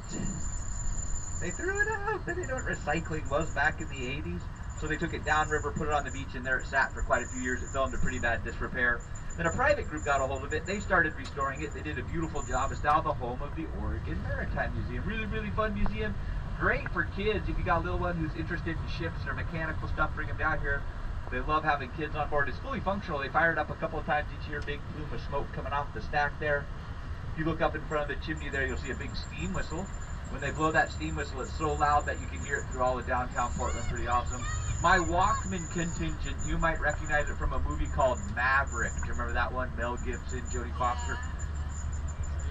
they threw it out. They didn't know what recycling was back in the 80s. So they took it downriver, put it on the beach, and there it sat for quite a few years. It fell into pretty bad disrepair. Then a private group got a hold of it. They started restoring it. They did a beautiful job. It's now the home of the Oregon Maritime Museum. Really, really fun museum. Great for kids. If you got a little one who's interested in ships or mechanical stuff, bring them down here. They love having kids on board. It's fully functional. They fire it up a couple of times each year. Big plume of smoke coming off the stack there. If you look up in front of the chimney there, you'll see a big steam whistle. When they blow that steam whistle, it's so loud that you can hear it through all of downtown Portland. Pretty awesome. My Walkman contingent, you might recognize it from a movie called Maverick. Do you remember that one? Mel Gibson, Jodie Foster.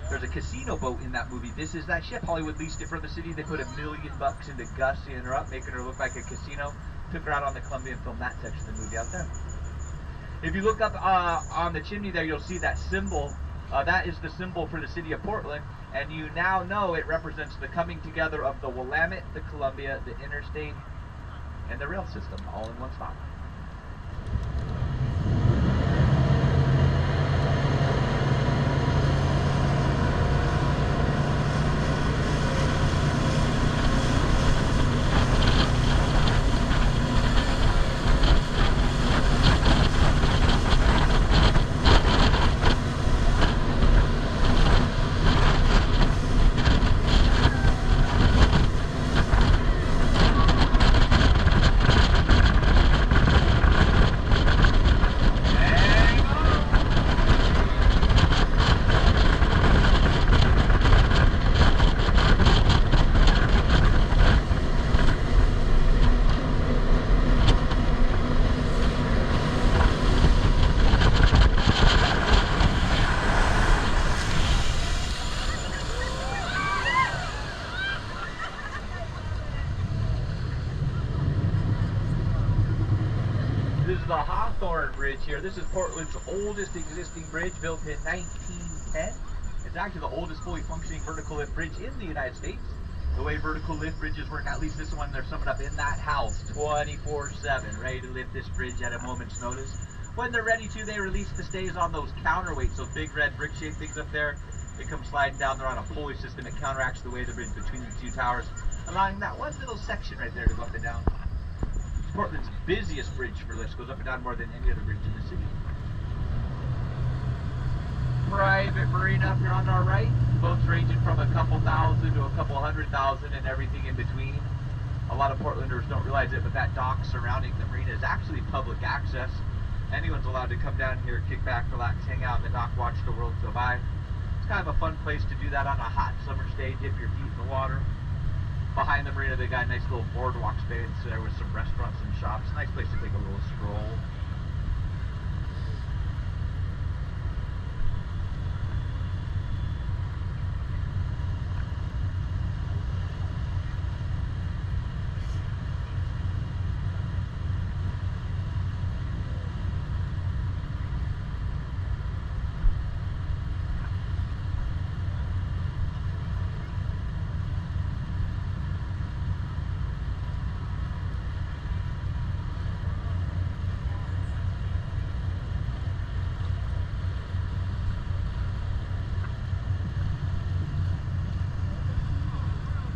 There's a casino boat in that movie. This is that ship. Hollywood leased it for the city. They put $1 million into gussing her up, making her look like a casino. Took her out on the Columbia and filmed that section of the movie out there. If you look up on the chimney there, you'll see that symbol. That is the symbol for the city of Portland, and you now know it represents the coming together of the Willamette, the Columbia, the interstate, and the rail system all in one spot. Here. This is Portland's oldest existing bridge, built in 1910. It's actually the oldest fully functioning vertical lift bridge in the United States. The way vertical lift bridges work, at least this one, they're summoned up in that house 24/7, ready to lift this bridge at a moment's notice. When they're ready to, they release the stays on those counterweights, those big red brick-shaped things up there. They come sliding down there on a pulley system. It counteracts the way of the bridge between the two towers, allowing that one little section right there to go up and down. Portland's busiest bridge for lifts, goes up and down more than any other bridge in the city. Private marina up here on our right. Boats ranging from a couple thousand to a couple 100,000 and everything in between. A lot of Portlanders don't realize it, but that dock surrounding the marina is actually public access. Anyone's allowed to come down here, kick back, relax, hang out in the dock, watch the world go by. It's kind of a fun place to do that on a hot summer day, dip your feet in the water. Behind the marina, they got a nice little boardwalk space there with some restaurants and shops. Nice place to take a little stroll.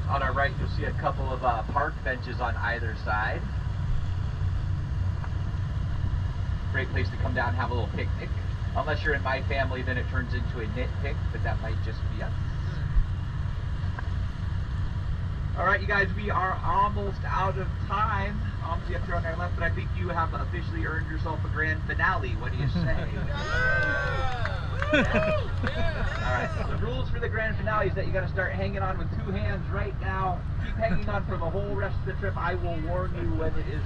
On our right, you'll see a couple of park benches on either side. Great place to come down and have a little picnic. Unless you're in my family, then it turns into a nitpick, but that might just be us. All right, you guys, we are almost out of time. OMSI up here on our left, but I think you have officially earned yourself a grand finale. What do you say? Alright, so the rules for the grand finale is that you got to start hanging on with two hands right now. Keep hanging on for the whole rest of the trip. I will warn you when it is,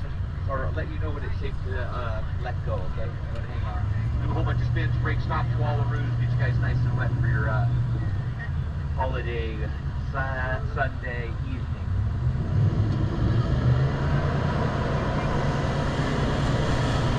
or let you know when it's safe to let go, okay? Hang on. Do a whole bunch of spins, break, stop, swallow-roos, get you guys nice and wet for your holiday Sunday evening. 1,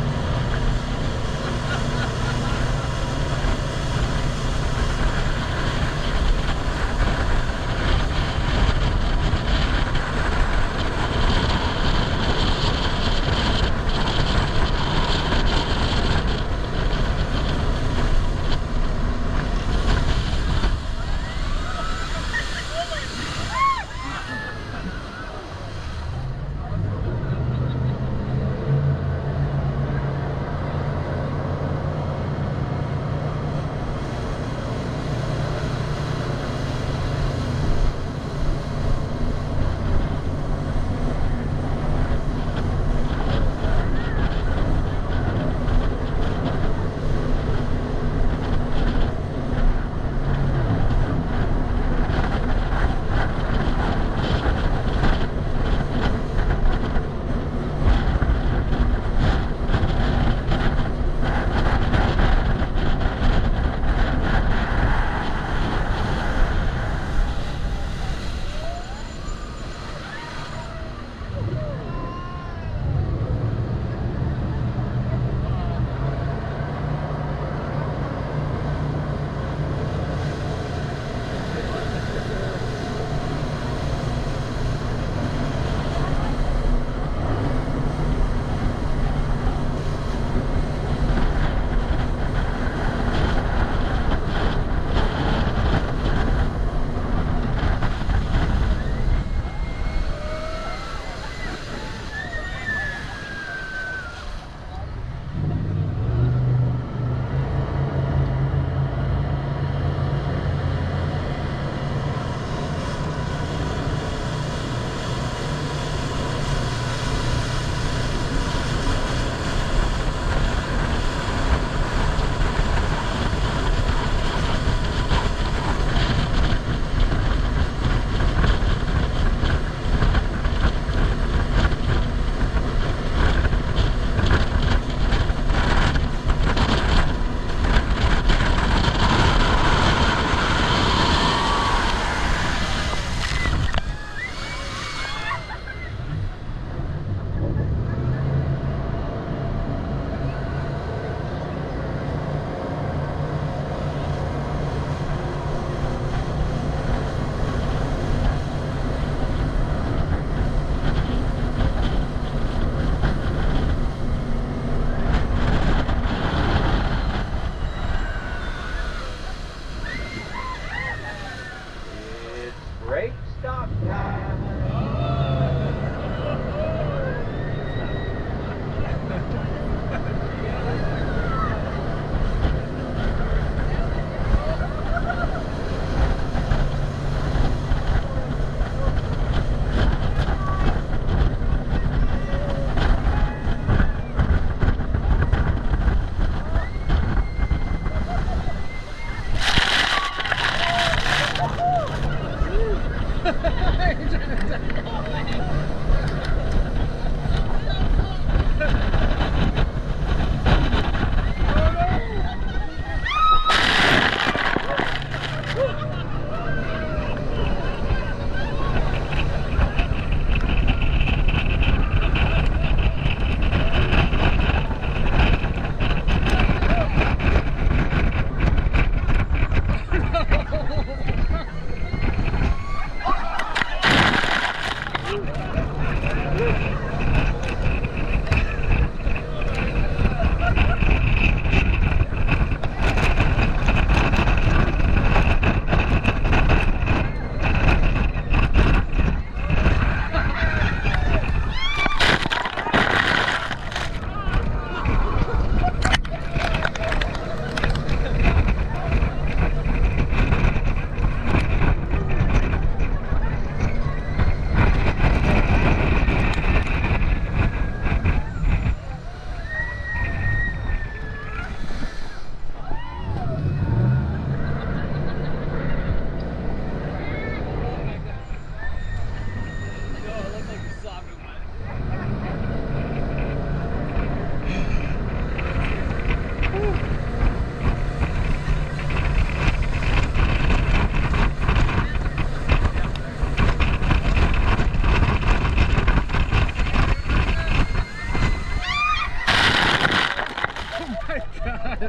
my gosh.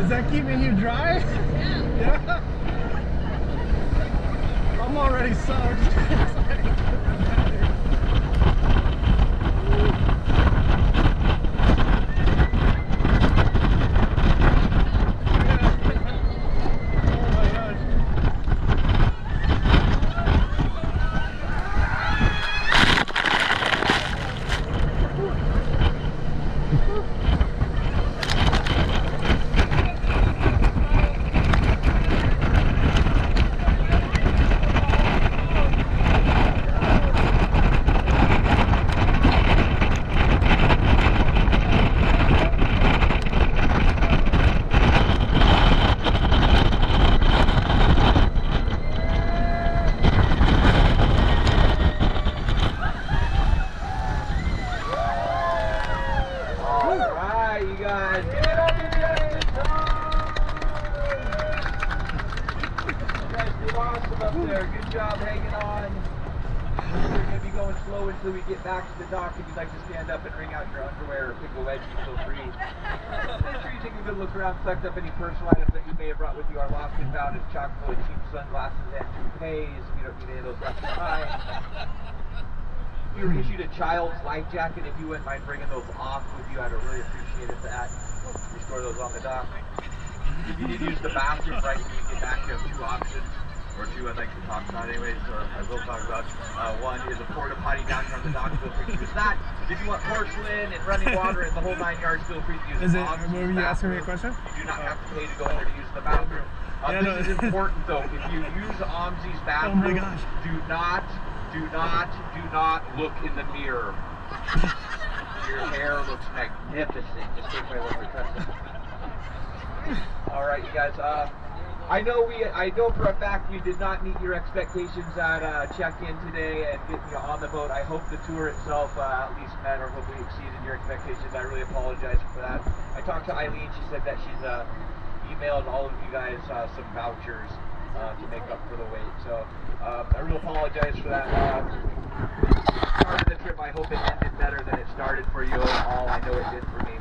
Is that keeping you dry? Yeah. I'm already soaked. Good job hanging on. We're going to be going slow until we get back to the dock. If you'd like to stand up and wring out your underwear or pick a wedgie, feel free. Make sure you take a good look around, collect up any personal items that you may have brought with you. Our lost and found is chock full of cheap sunglasses and toupees. You don't need any of those left behind. You were issued a child's life jacket. If you wouldn't mind bringing those off with you, I'd really appreciate that. We store those on the dock. If you need to use the bathroom right when you get back, you have two options. Or two I'd like to talk about anyways, or I will talk about. One is a porta potty down here on the dock, feel free to use that. If you want porcelain and running water and the whole 9 yards, feel free to use Were you asking me a question? You do not have to pay to go in there to use the bathroom. This is important though. If you use OMSI's bathroom, oh my gosh. do not look in the mirror. Your hair looks magnificent. Just take my word for it. Alright you guys, I know for a fact we did not meet your expectations at check-in today and getting you on the boat. I hope the tour itself at least met or hopefully exceeded your expectations. I really apologize for that. I talked to Eileen. She said that she's emailed all of you guys some vouchers to make up for the wait. So I really apologize for that. Part of the trip, I hope it ended better than it started for you all. I know it did for me.